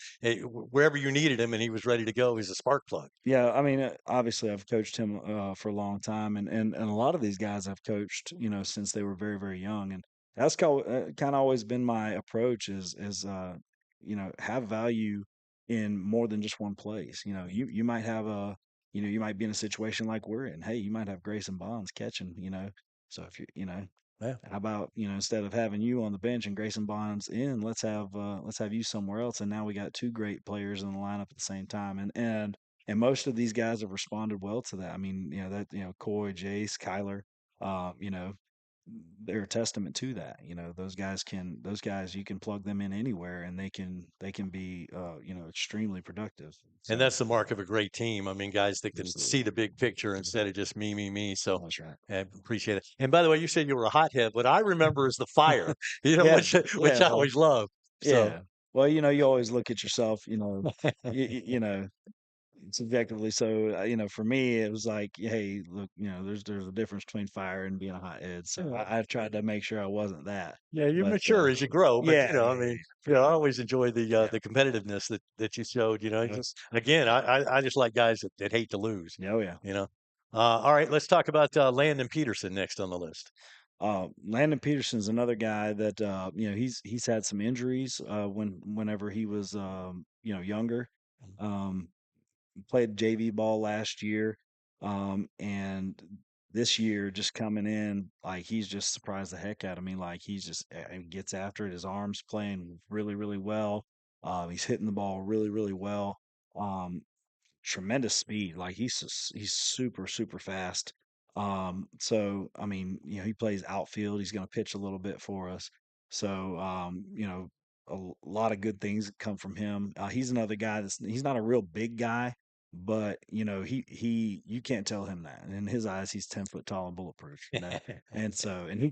wherever you needed him and he was ready to go. He's a spark plug. Yeah, I mean, obviously, I've coached him for a long time, and a lot of these guys I've coached, since they were very, very young, and that's kind of always been my approach is have value in more than just one place. You might have you might be in a situation like we're in. Hey, you might have Grayson Bonds catching. So if Yeah. how about, instead of having you on the bench and Grayson Bonds in, let's have you somewhere else, and now we got two great players in the lineup at the same time, and most of these guys have responded well to that. I mean, Coy, Jace, Kyler, they're a testament to that. Those guys you can plug them in anywhere, and they can be extremely productive. And So that's the mark of a great team. I mean, guys that can absolutely. see the big picture instead of just me, me, me. So That's right. I appreciate it. And by the way, you said you were a hothead. What I remember is the fire, Yeah, which yeah, I well, always love. So yeah. Well, you always look at yourself, subjectively. So, for me, it was like, hey, look, there's a difference between fire and being a hothead. So yeah, I tried to make sure I wasn't that. yeah, you But mature as you grow, but yeah, I yeah, mean, yeah, I always enjoy yeah, the competitiveness that you showed. yeah. Just again, I just like guys that hate to lose. Yeah, oh yeah. You know. All right, let's talk about Landon Peterson next on the list. Landon Peterson's another guy that he's had some injuries whenever he was younger. Um, Played JV ball last year, and this year just coming in, like, he's just surprised the heck out of me. Like, he's just he gets after it. His arms playing really, really well. He's hitting the ball really, really well. Um, Tremendous speed. Like, he's super, super fast. So I mean, he plays outfield. He's going to pitch a little bit for us. So lot of good things come from him. He's another guy he's not a real big guy, but he you can't tell him that. In his eyes, he's 10 foot tall and bulletproof. And he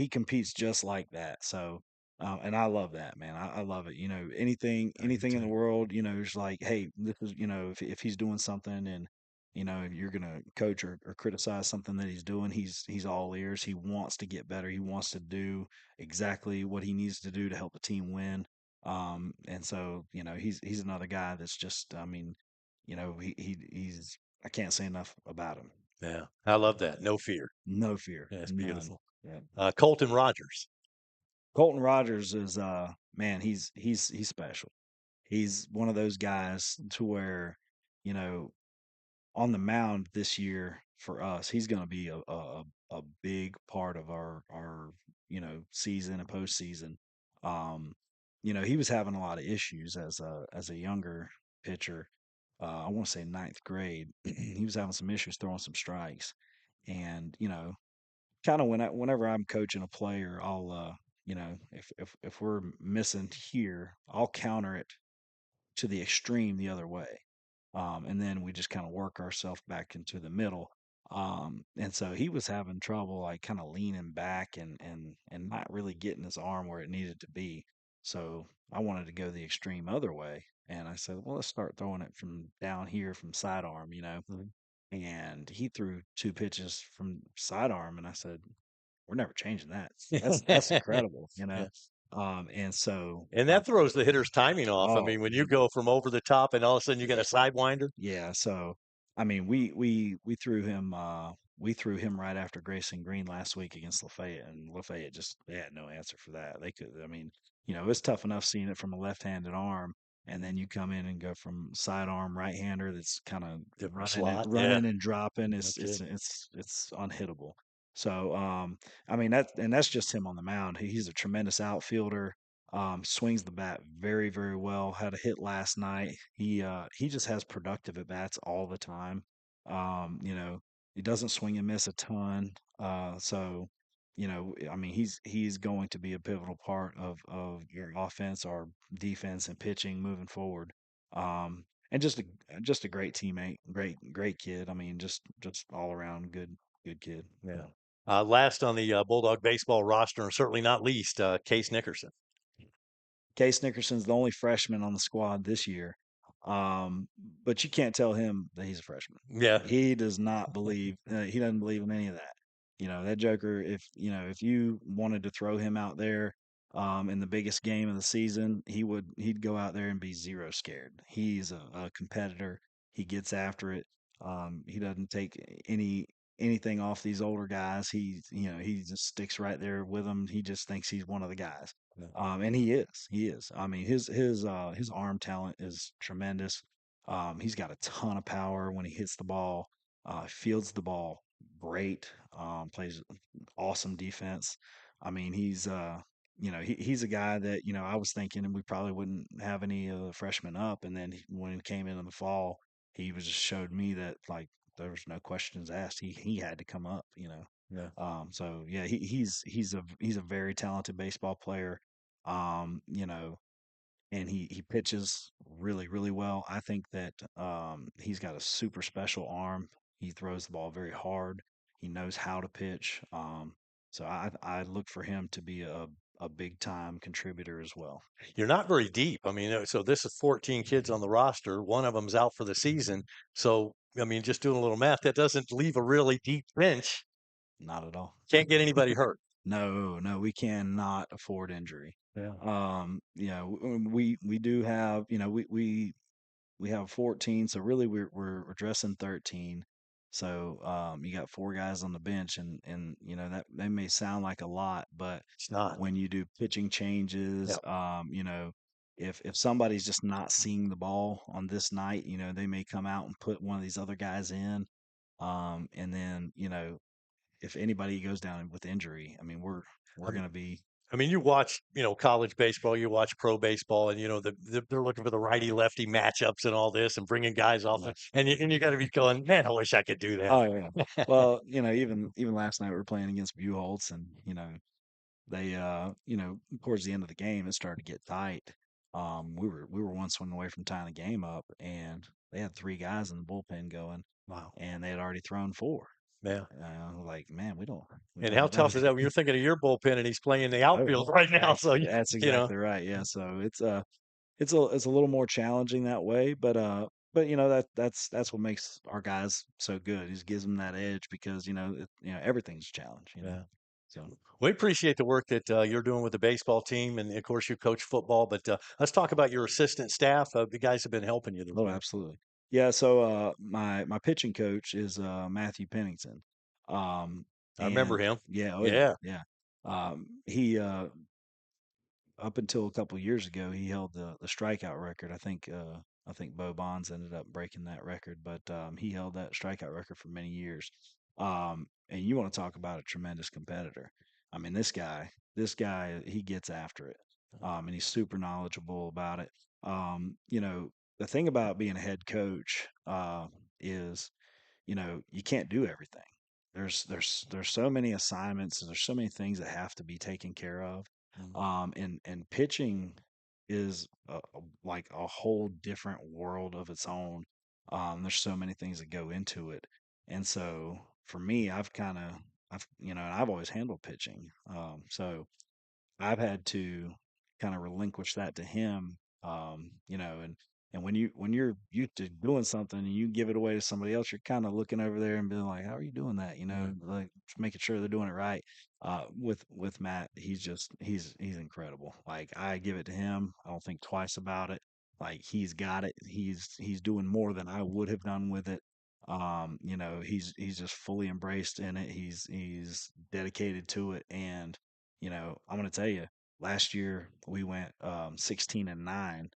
competes just like that. So and I love that, man. I love it. Anything in the world, it's like, hey, this is, if he's doing something, and you're gonna coach or criticize something that he's doing, he's all ears. He wants to get better. He wants to do exactly what he needs to do to help the team win. And so he's another guy that's just, I mean, he's I can't say enough about him. Yeah, I love that. No fear. No fear, Yeah, it's none. beautiful. Yeah. Colton Rogers. Colton Rogers is man, he's special. He's one of those guys to where, you know, on the mound this year for us, he's going to be a big part of our season and postseason. Um, he was having a lot of issues as a younger pitcher. I want to say ninth grade. He was having some issues throwing some strikes, and kind of whenever I'm coaching a player, I'll if we're missing here, I'll counter it to the extreme the other way. And then we just kind of work ourselves back into the middle. And so he was having trouble like kind of leaning back and not really getting his arm where it needed to be. So I wanted to go the extreme other way. And I said, well, let's start throwing it from down here from sidearm, And he threw two pitches from sidearm, and I said, we're never changing that. That's incredible, Yeah. And so And that throws the hitter's timing off. I oh, mean, when you go from over the top and all of a sudden you get a sidewinder. yeah, so I mean, we threw him right after Grayson Green last week against Lafayette, and Lafayette just they had no answer for that. They could, I mean, it's tough enough seeing it from a left-handed arm, and then you come in and go from sidearm right-hander that's kind of Different running slot. running and dropping. No It's kidding. it's unhittable. So I mean that's just him on the mound. He's a tremendous outfielder. Swings the bat very, very well. Had a hit last night. He just has productive at bats all the time. He doesn't swing and miss a ton. I mean, he's going to be a pivotal part of your offense or defense and pitching moving forward. And just a great teammate, great kid. I mean, just all around good kid. Yeah. Last on the Bulldog baseball roster, and certainly not least, Case Nickerson. Case Nickerson's the only freshman on the squad this year. But you can't tell him that he's a freshman. Yeah. He does not believe, he doesn't believe in any of that. That Joker, if you wanted to throw him out there in the biggest game of the season, he'd go out there and be zero scared. He's a competitor. He gets after it. He doesn't take anything off these older guys. He just sticks right there with them. He just thinks he's one of the guys. And he is. I mean, his arm talent is tremendous. He's got a ton of power when he hits the ball. Fields the ball great. Plays awesome defense. I mean, he's a guy that I was thinking we probably wouldn't have any of the freshmen up, and then when he came in the fall, he was just showed me that like there was no questions asked. He had to come up. Yeah. So yeah, he's a very talented baseball player. And he pitches really, really well. I think that he's got a super special arm. He throws the ball very hard. He knows how to pitch. So I look for him to be a big time contributor as well. You're not very deep. I mean, so this is 14 kids on the roster. One of them's out for the season. So, I mean, just doing a little math, that doesn't leave a really deep bench. Not at all. Can't get anybody hurt. No, we cannot afford injury. Yeah. We do have, we have 14, so really we're addressing 13. So you got four guys on the bench, and that may sound like a lot, but It's not. when you do pitching changes, Yep. if somebody's just not seeing the ball on this night, they may come out and put one of these other guys in, and then if anybody goes down with injury, I mean we're going to be. I mean, you watch, college baseball, you watch pro baseball, and they're looking for the righty lefty matchups and all this, and bringing guys off, and you got to be going, man, I wish I could do that. Oh yeah. Well, even last night we were playing against Buchholz, and they towards the end of the game it started to get tight. We were one swing away from tying the game up, and they had three guys in the bullpen going. Wow. And they had already thrown four. Yeah. Like, man, we don't. And how tough is that when you're thinking of your bullpen and he's playing the outfield right now? So that's exactly right. Yeah. So it's a little more challenging that way, but that's what makes our guys so good. It gives them that edge because everything's a challenge. Yeah. So we appreciate the work that you're doing with the baseball team, and of course you coach football. But let's talk about your assistant staff. The guys have been helping you. Oh, absolutely. Yeah. So my pitching coach is Matthew Pennington. I remember him. Yeah. Oh, Yeah. yeah. He up until a couple of years ago, he held the strikeout record. I think Bo Bonds ended up breaking that record, but he held that strikeout record for many years. And you want to talk about a tremendous competitor. I mean, this guy, he gets after it. And he's super knowledgeable about it. the thing about being a head coach is, you can't do everything. There's so many assignments and there's so many things that have to be taken care of. And pitching is like a whole different world of its own. There's so many things that go into it. And so for me, I've always handled pitching. So I've had to kind of relinquish that to him, and when you're used to doing something and you give it away to somebody else, you're kind of looking over there and being like, "How are you doing that?" Like just making sure they're doing it right. With Matt, he's incredible. Like I give it to him, I don't think twice about it. Like he's got it. He's doing more than I would have done with it. He's just fully embraced in it. He's dedicated to it, and I'm going to tell you, last year we went 16-9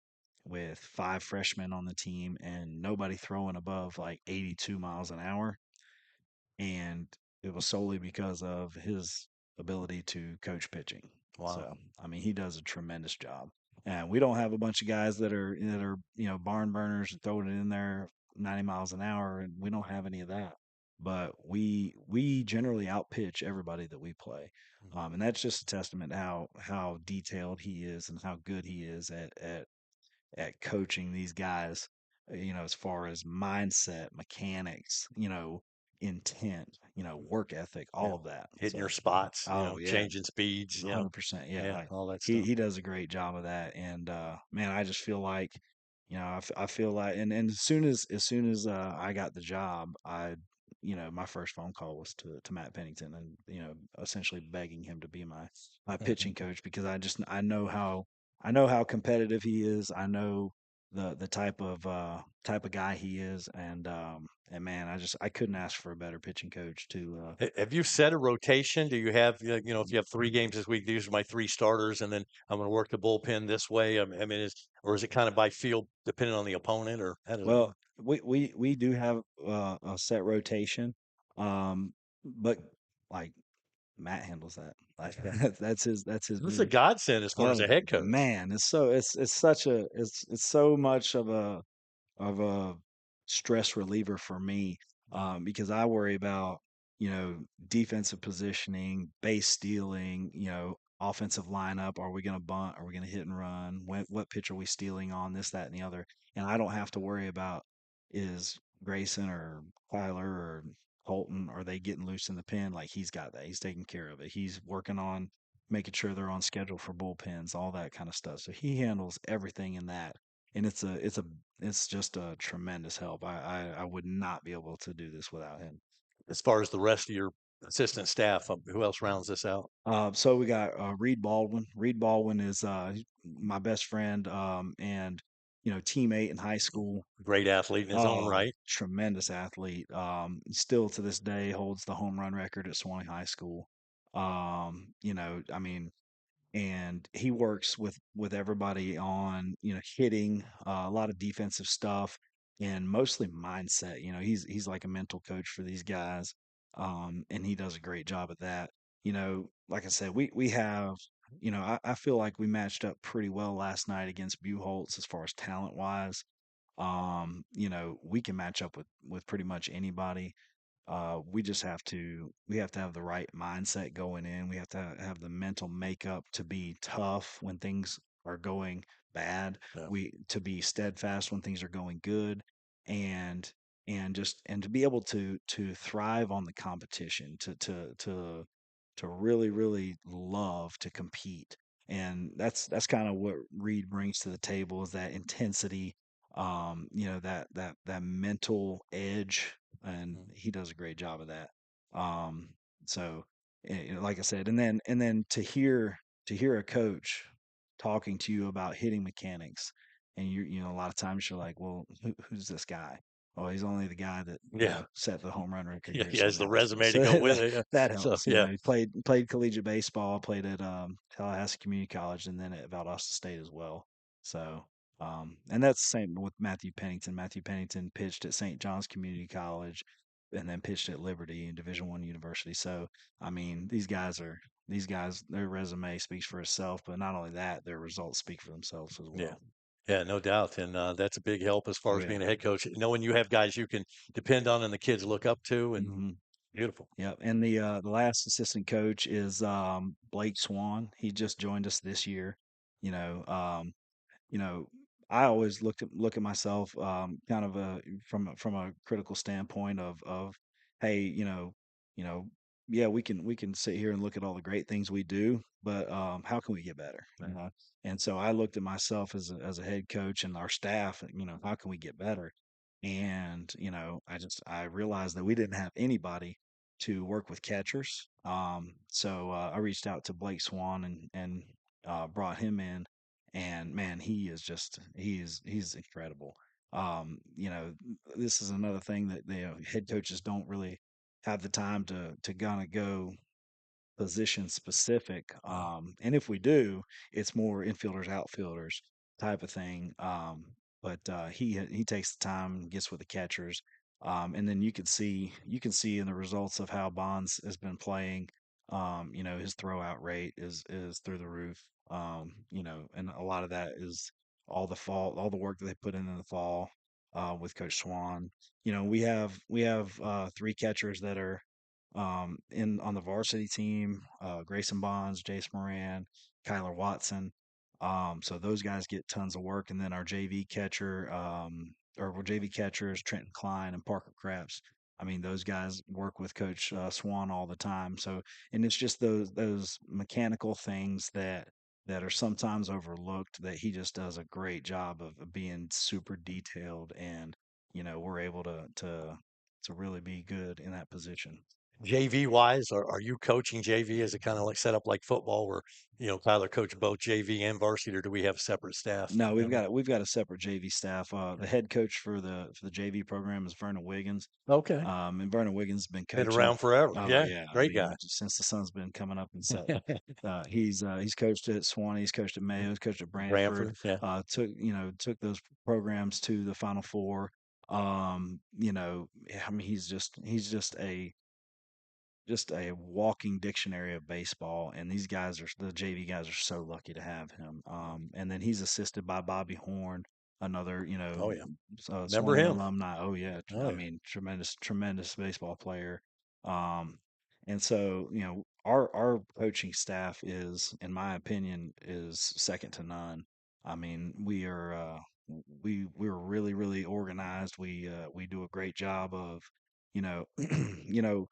with 5 freshmen on the team and nobody throwing above like 82 miles an hour. And it was solely because of his ability to coach pitching. Wow. So, I mean, he does a tremendous job. And we don't have a bunch of guys that are barn burners and throwing it in there 90 miles an hour, and we don't have any of that. But we generally outpitch everybody that we play, and that's just a testament to how detailed he is and how good he is at coaching these guys. As far as mindset, mechanics, intent, work ethic, Yeah. all of that. Hitting your So, spots, oh yeah, changing speeds, 100%. Yeah, yeah, like all that he stuff. he does a great job of that, and man, I just feel like, I feel like, and as soon as I got the job, my first phone call was to Matt Pennington, and essentially begging him to be my pitching coach because I know how competitive he is. I know the type of guy he is, and man, I couldn't ask for a better pitching coach to. Have you set a rotation? Do you have, if you have 3 games this week, these are my 3 starters, and then I'm going to work the bullpen this way? I mean, or is it kind of by feel depending on the opponent, or how does it Well, work? we do have a set rotation, but like Matt handles that. Like that's his This is a duty. godsend as far as Oh a head coach. man, it's so much of a stress reliever for me, because I worry about defensive positioning, base stealing, offensive lineup. Are we going to bunt? Are we going to hit and run? What pitch are we stealing on? This, that, and the other. And I don't have to worry about is Grayson or Tyler or Colton, are they getting loose in the pen? Like he's got that. He's taking care of it. He's working on making sure they're on schedule for bullpens, all that kind of stuff. So he handles everything in that, and it's just a tremendous help. I would not be able to do this without him. As far as the rest of your assistant staff, who else rounds this out? So we got Reed Baldwin. Reed Baldwin is my best friend, and teammate in high school. Great athlete in his own Oh, right. tremendous athlete. Still to this day holds the home run record at Suwannee High School. I mean, and he works with everybody on hitting, a lot of defensive stuff and mostly mindset. He's like a mental coach for these guys, and he does a great job at that. Like I said, we have, I feel like we matched up pretty well last night against Buchholz as far as talent wise. We can match up with pretty much anybody. We have to have the right mindset going in. We have to have the mental makeup to be tough when things are going bad. Yeah. We to be steadfast when things are going good, and and to be able to thrive on the competition, to really really love to compete. And that's kind of what Reed brings to the table, is that intensity, that mental edge, and he does a great job of that. Um, so, like I said, and then to hear a coach talking to you about hitting mechanics, and a lot of times you're like, well, who's this guy? Oh, he's only the guy that Yeah. set the home run record Yeah, here at he has Suwannee the High School. resume to So go with it. Yeah. that So helps. yeah, He played collegiate baseball, played at Tallahassee Community College, and then at Valdosta State as well. So, and that's the same with Matthew Pennington. Matthew Pennington pitched at St. John's Community College, and then pitched at Liberty and Division I university. So, I mean, these guys, their resume speaks for itself, but not only that, their results speak for themselves as yeah. well. Yeah, no doubt. And that's a big help as far Oh, as yeah. being a head coach, knowing you have guys you can depend on and the kids look up to. And Mhm. beautiful. Yep, and the last assistant coach is Blake Swan. He just joined us this year. You know, you know, I always look at myself kind of from a critical standpoint of hey, you know, yeah, we can sit here and look at all the great things we do, but how can we get better? You Right. know, and so I looked at myself as a head coach and our staff. How can we get better? And I realized that we didn't have anybody to work with catchers. So I reached out to Blake Swan and brought him in, and man, he's incredible. This is another thing that the head coaches don't really have the time to kind of go position specific. And if we do, it's more infielders, outfielders type of thing. But he takes the time, gets with the catchers, and then you can see in the results of how Bonds has been playing. His throwout rate is through the roof. And a lot of that is all the work that they put in the fall with Coach Swan. We have three catchers that are in on the varsity team, Grayson Bonds, Jace Moran, Kyler Watson. So those guys get tons of work, and then our JV catcher, or JV catchers, Trenton Klein and Parker Krabs. I mean, those guys work with Coach Swan all the time. So, and it's just those mechanical things that are sometimes overlooked that he just does a great job of being super detailed, and we're able to really be good in that position. JV wise, are you coaching JV? Is it kind of like set up like football where, Tyler coach both JV and varsity, or do we have separate staff? No, we've got a separate JV staff. The head coach for the JV program is Vernon Wiggins. Okay. And Vernon Wiggins has been Been coaching. around forever. Oh Yeah. yeah, I Great mean guy. just since the sun's been coming up and setting. He's coached at Suwannee, he's coached at Mayo, he's coached at Brantford. Brantford. Yeah. Took those programs to the Final Four. I mean he's just a walking dictionary of baseball, and the JV guys are so lucky to have him. And then he's assisted by Bobby Horn, another Oh, yeah. Remember Swanee him? alumni. Oh yeah, Oh, I yeah. mean tremendous baseball player. And so our coaching staff is, in my opinion, is second to none. I mean we're really organized. We do a great job of you know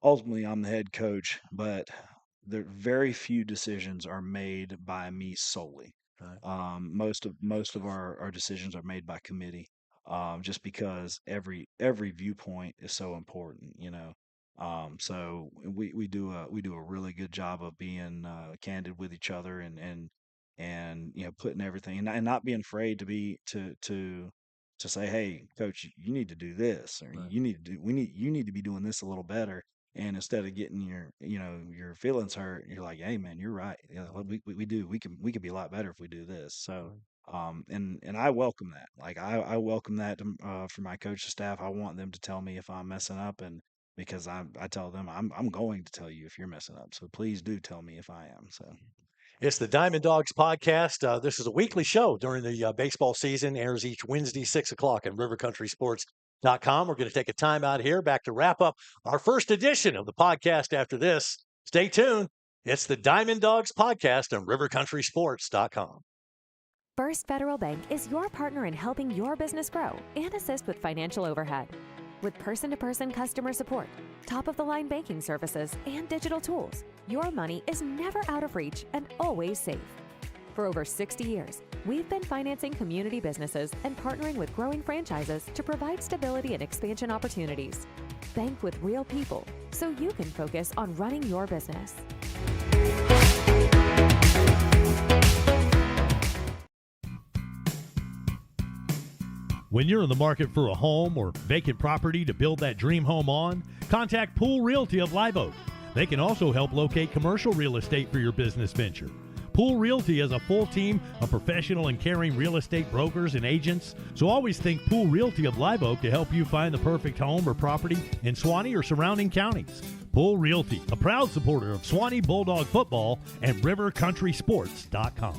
ultimately I'm the head coach, but there very few decisions are made by me solely. Right. Most of our decisions are made by committee, just because every viewpoint is so important. So we do a really good job of being candid with each other, and putting everything, and not being afraid to say, hey, coach, you need to do this, or Right. you need to be doing this a little better. And instead of getting your feelings hurt, you're like, hey man, you're right. We could be a lot better if we do this. So and I welcome that. Like I welcome that for my coaching staff. I want them to tell me if I'm messing up, and because I tell them I'm going to tell you if you're messing up. So please do tell me if I am. So It's the Diamond Dogs podcast. This is a weekly show during the baseball season, airs each Wednesday, 6 o'clock on rivercountrysports.com. We're going to take a time out here back to wrap up our first edition of the podcast after this. Stay tuned. It's the Diamond Dogs podcast on rivercountrysports.com. First Federal Bank is your partner in helping your business grow and assist with financial overhead. With person-to-person customer support, top-of-the-line banking services, and digital tools, your money is never out of reach and always safe. For over 60 years, we've been financing community businesses and partnering with growing franchises to provide stability and expansion opportunities. Bank with real people so you can focus on running your business. When you're in the market for a home or vacant property to build that dream home on, contact Pool Realty of Live Oak. They can also help locate commercial real estate for your business venture. Pool Realty has a full team of professional and caring real estate brokers and agents, so always think Pool Realty of Live Oak to help you find the perfect home or property in Suwannee or surrounding counties. Pool Realty, a proud supporter of Suwannee Bulldog football and rivercountrysports.com.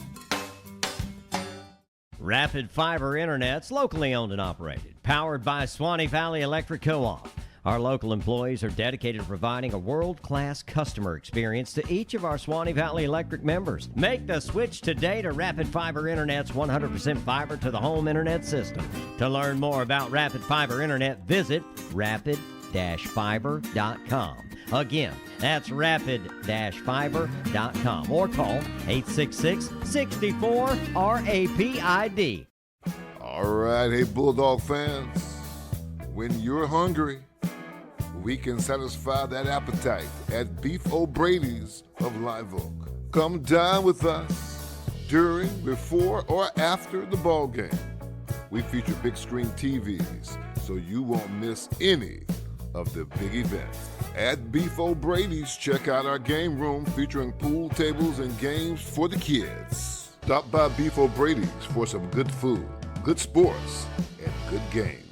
Rapid Fiber Internet's locally owned and operated, powered by Suwannee Valley Electric Co-op. Our local employees are dedicated to providing a world-class customer experience to each of our Suwannee Valley Electric members. Make the switch today to Rapid Fiber Internet's 100% fiber to the home internet system. To learn more about Rapid Fiber Internet, visit rapid-fiber.com. Again, that's rapid-fiber.com or call 866-64-RAPID. All right, hey Bulldog fans, when you're hungry, we can satisfy that appetite at Beef O'Brady's of Live Oak. Come dine with us during, before, or after the ball game. We feature big screen TVs, so you won't miss any of the big events. At Beef O'Brady's, check out our game room featuring pool tables and games for the kids. Stop by Beef O'Brady's for some good food, good sports, and good games.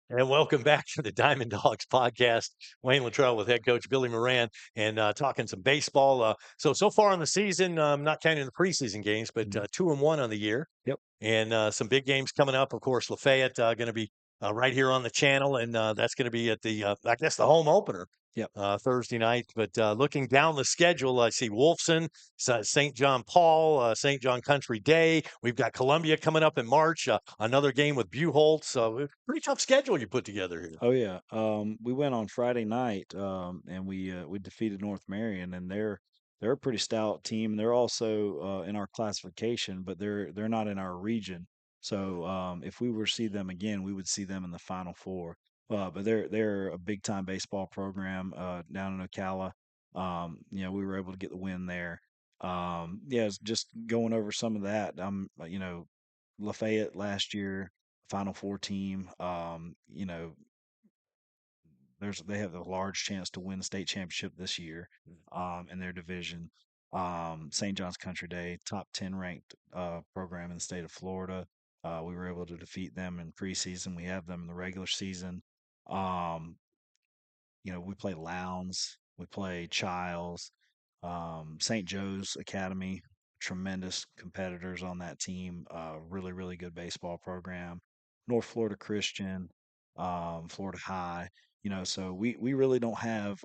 And welcome back to the Diamond Dogs podcast. Wayne Littrell with head coach Billy Moran and talking some baseball. So far in the season, not counting the preseason games, but 2-1 on the year. Yep. And some big games coming up. Of course, Lafayette going to be right here on the channel, and that's going to be at the I guess the home opener. Yep. Thursday night. But looking down the schedule, I see Wolfson, St. John Paul, St. John Country Day. We've got Columbia coming up in March. Another game with Buchholz. So pretty tough schedule you put together here. Oh yeah. We went on Friday night, and we defeated North Marion, and they're a pretty stout team. They're also in our classification, but they're not in our region. So if we were to see them again, we would see them in the Final Four. But they're a big time baseball program down in Ocala. We were able to get the win there. It's just going over some of that. Lafayette last year, Final Four team. They have a large chance to win the state championship this year in their division. St. John's Country Day, top 10 ranked program in the state of Florida. We were able to defeat them in preseason. We have them in the regular season. We play Lowndes, we play Childs, St. Joe's Academy, tremendous competitors on that team. Really, really good baseball program. North Florida Christian, Florida High. So we really don't have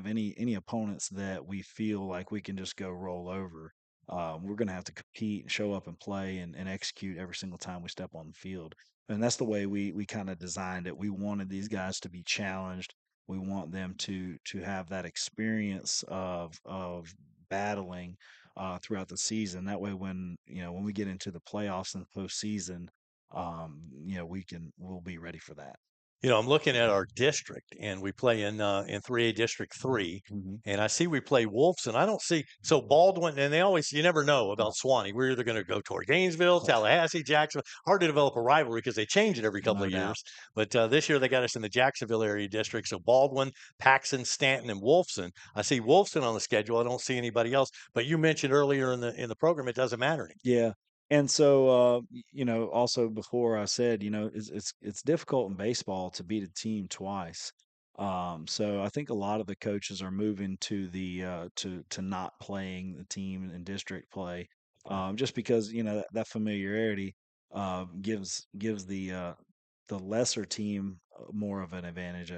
any opponents that we feel like we can just go roll over. We're going to have to compete and show up and play and execute every single time we step on the field. And that's the way we kind of designed it. We wanted these guys to be challenged. We want them to have that experience of battling throughout the season. That way, when we get into the playoffs and the postseason, we'll be ready for that. I'm looking at our district, and we play in 3A District 3, and I see we play Wolfson. I don't see so Baldwin, and you never know about Suwannee. We're either going to go toward Gainesville, Tallahassee, Jacksonville. Hard to develop a rivalry because they change it every couple of years. But this year they got us in the Jacksonville area district. So Baldwin, Paxton, Stanton, and Wolfson. I see Wolfson on the schedule. I don't see anybody else. But you mentioned earlier in the program, it doesn't matter anymore. Yeah. And so, also before I said, it's difficult in baseball to beat a team twice. So I think a lot of the coaches are moving to the to not playing the team in district play, just because that familiarity gives the lesser team more of an advantage.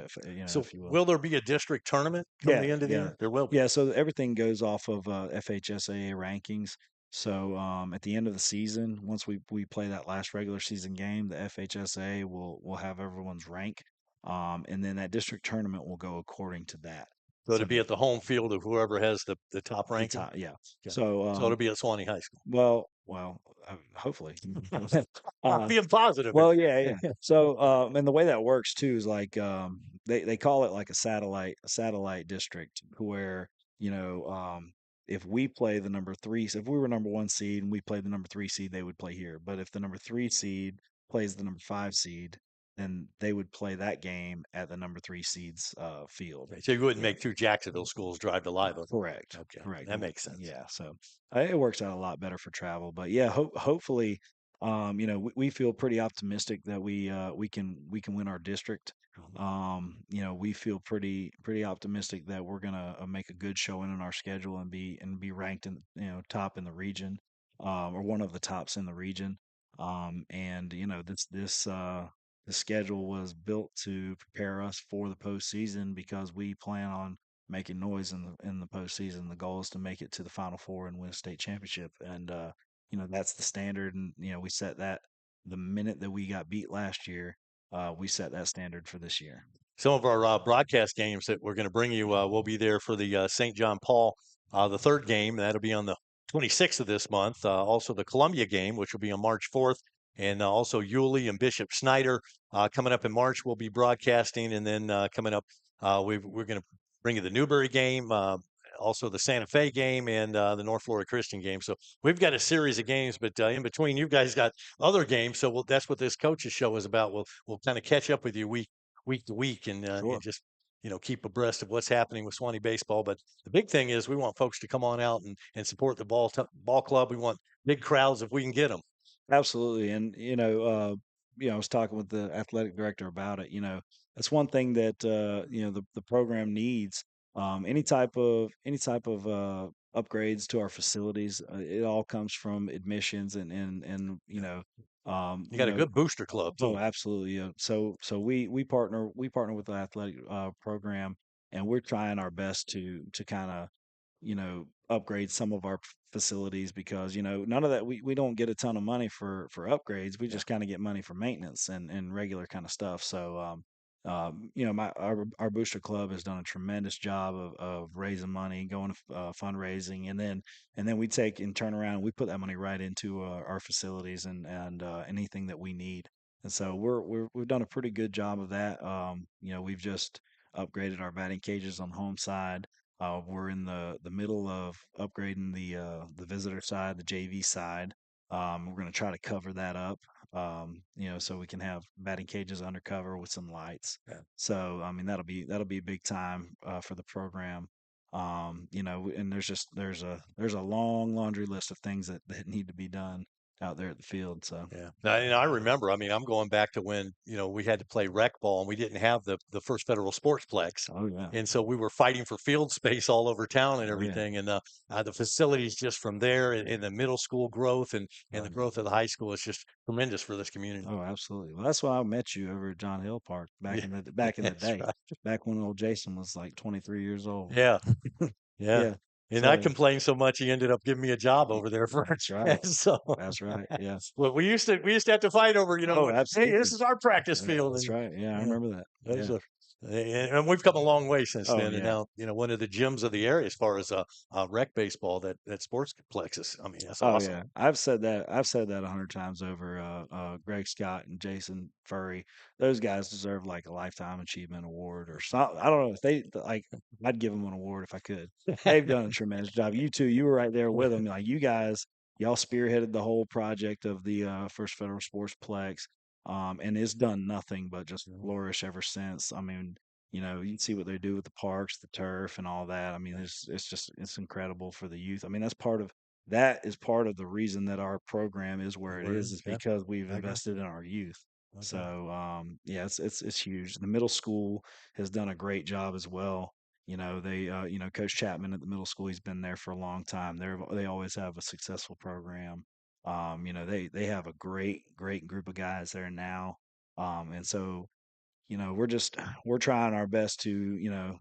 So if you will. will there be a district tournament come the end of the year? There will be. Yeah, so everything goes off of FHSAA rankings. So at the end of the season, once we play that last regular season game, the FHSA will have everyone's rank, and then that district tournament will go according to that. So it'll be at the home field of whoever has the top ranking. Yeah. Okay. So it'll be at Suwannee High School. Well, hopefully. Being positive. Well, yeah. So and the way that works too is like they call it like a satellite district where if we play the number 3, so if we were number 1 seed and we played the number 3 seed, they would play here. But if the number 3 seed plays the number 5 seed, then they would play that game at the number 3 seed's field. Okay, so you wouldn't make 2 Jacksonville schools drive to Live Oak. Correct. Okay, Correct. That makes sense. Yeah. So it works out a lot better for travel. But yeah, hopefully, we feel pretty optimistic that we can win our district. we feel pretty optimistic that we're gonna make a good showing in our schedule and be ranked in top in the region, or one of the tops in the region. And this schedule was built to prepare us for the postseason because we plan on making noise in the postseason. The goal is to make it to the Final Four and win a state championship, and that's the standard. And we set that the minute that we got beat last year. We set that standard for this year. Some of our broadcast games that we're going to bring you, we'll be there for the St. John Paul, the third game. That'll be on the 26th of this month. Also, the Columbia game, which will be on March 4th. And also Yulee and Bishop Snyder coming up in March. We'll be broadcasting. And then coming up, we're going to bring you the Newberry game, also the Santa Fe game, and the North Florida Christian game. So we've got a series of games, but in between, you guys got other games. So that's what this coaches show is about. We'll kind of catch up with you week to week and just keep abreast of what's happening with Suwannee baseball. But the big thing is we want folks to come on out and support the ball club. We want big crowds if we can get them. Absolutely. And I was talking with the athletic director about it. That's one thing that the program needs. Any type of upgrades to our facilities, it all comes from admissions and You got a good booster club too. Oh, absolutely. Yeah. So we partner with the athletic program, and we're trying our best to kind of upgrade some of our facilities because none of that we don't get a ton of money for upgrades. We just kind of get money for maintenance and regular kind of stuff. So our booster club has done a tremendous job of raising money, going to fundraising, and then we take and turn around and we put that money right into our facilities and anything that we need. And so we've done a pretty good job of that. We've just upgraded our batting cages on the home side. We're in the middle of upgrading the visitor side, the JV side. We're going to try to cover that up, so we can have batting cages undercover with some lights. Yeah. So I mean that'll be a big time for the program. And there's a long laundry list of things that need to be done out there at the field. So yeah, and I remember. I mean, I'm going back to when we had to play rec ball and we didn't have the First Federal Sportsplex. Oh yeah, and so we were fighting for field space all over town and oh yeah, everything. And the facilities just from there and the middle school growth and the growth of the high school is just tremendous for this community. oh absolutely. Well, that's why I met you over at John Hill Park back Yeah, in the that's day, right. back when old Jason was like 23 years old. Yeah, yeah. Yeah. And I So complained so much, he ended up giving me a job over there for that's right. so. That's right. Yeah. Well, we used to have to fight over, Oh, hey, this absolutely. is our practice field, That's and right. Yeah, I yeah, remember that. those Yeah. are, and we've come a long way since Oh then. And yeah. now, one of the gyms of the area as far as rec baseball, that sports complexes. I mean, that's Oh awesome. yeah. I've said that 100 times over. Greg Scott and Jason Furry, those guys deserve like a lifetime achievement award or something. I don't know if they like. I'd give them an award if I could. They've done a tremendous job. You two, you were right there with them. Like you guys, y'all spearheaded the whole project of the First Federal Sportsplex, and it's done nothing but just flourish ever since. I mean, you can see what they do with the parks, the turf, and all that. I mean, it's incredible for the youth. I mean, that is part of the reason that our program is where it is Yeah, because we've I agree. invested in our youth. Okay. So yeah, it's huge. The middle school has done a great job as well. They Coach Chapman at the middle school, he's been there for a long time. They always have a successful program. They have a great group of guys there now. And so we're trying our best to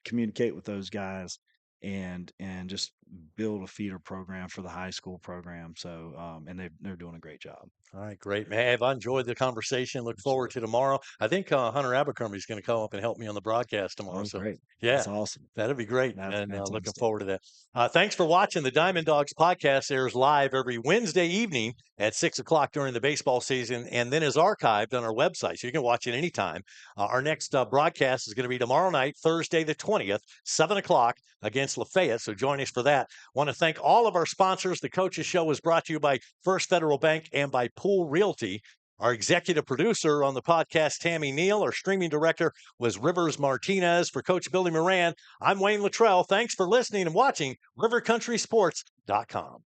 communicate with those guys and just build a feeder program for the high school program. So and they're doing a great job. All right, great, man. I've enjoyed the conversation. Look forward to tomorrow. I think Hunter Abercrombie is going to come up and help me on the broadcast tomorrow. Oh, So, great. yeah, That's awesome. that'll be great. That's And looking fantastic. forward to that. Thanks for watching. The Diamond Dogs podcast airs live every Wednesday evening at 6 o'clock during the baseball season and then is archived on our website. So you can watch it anytime. Our next broadcast is going to be tomorrow night, Thursday the 20th, 7 o'clock against Lafayette. So join us for that. Want to thank all of our sponsors. The Coaches Show is brought to you by First Federal Bank and by Pool Realty. Our executive producer on the podcast, Tammy Neal. Our streaming director was Rivers Martinez. For Coach Billy Moran, I'm Wayne Littrell. Thanks for listening and watching RiverCountrySports.com.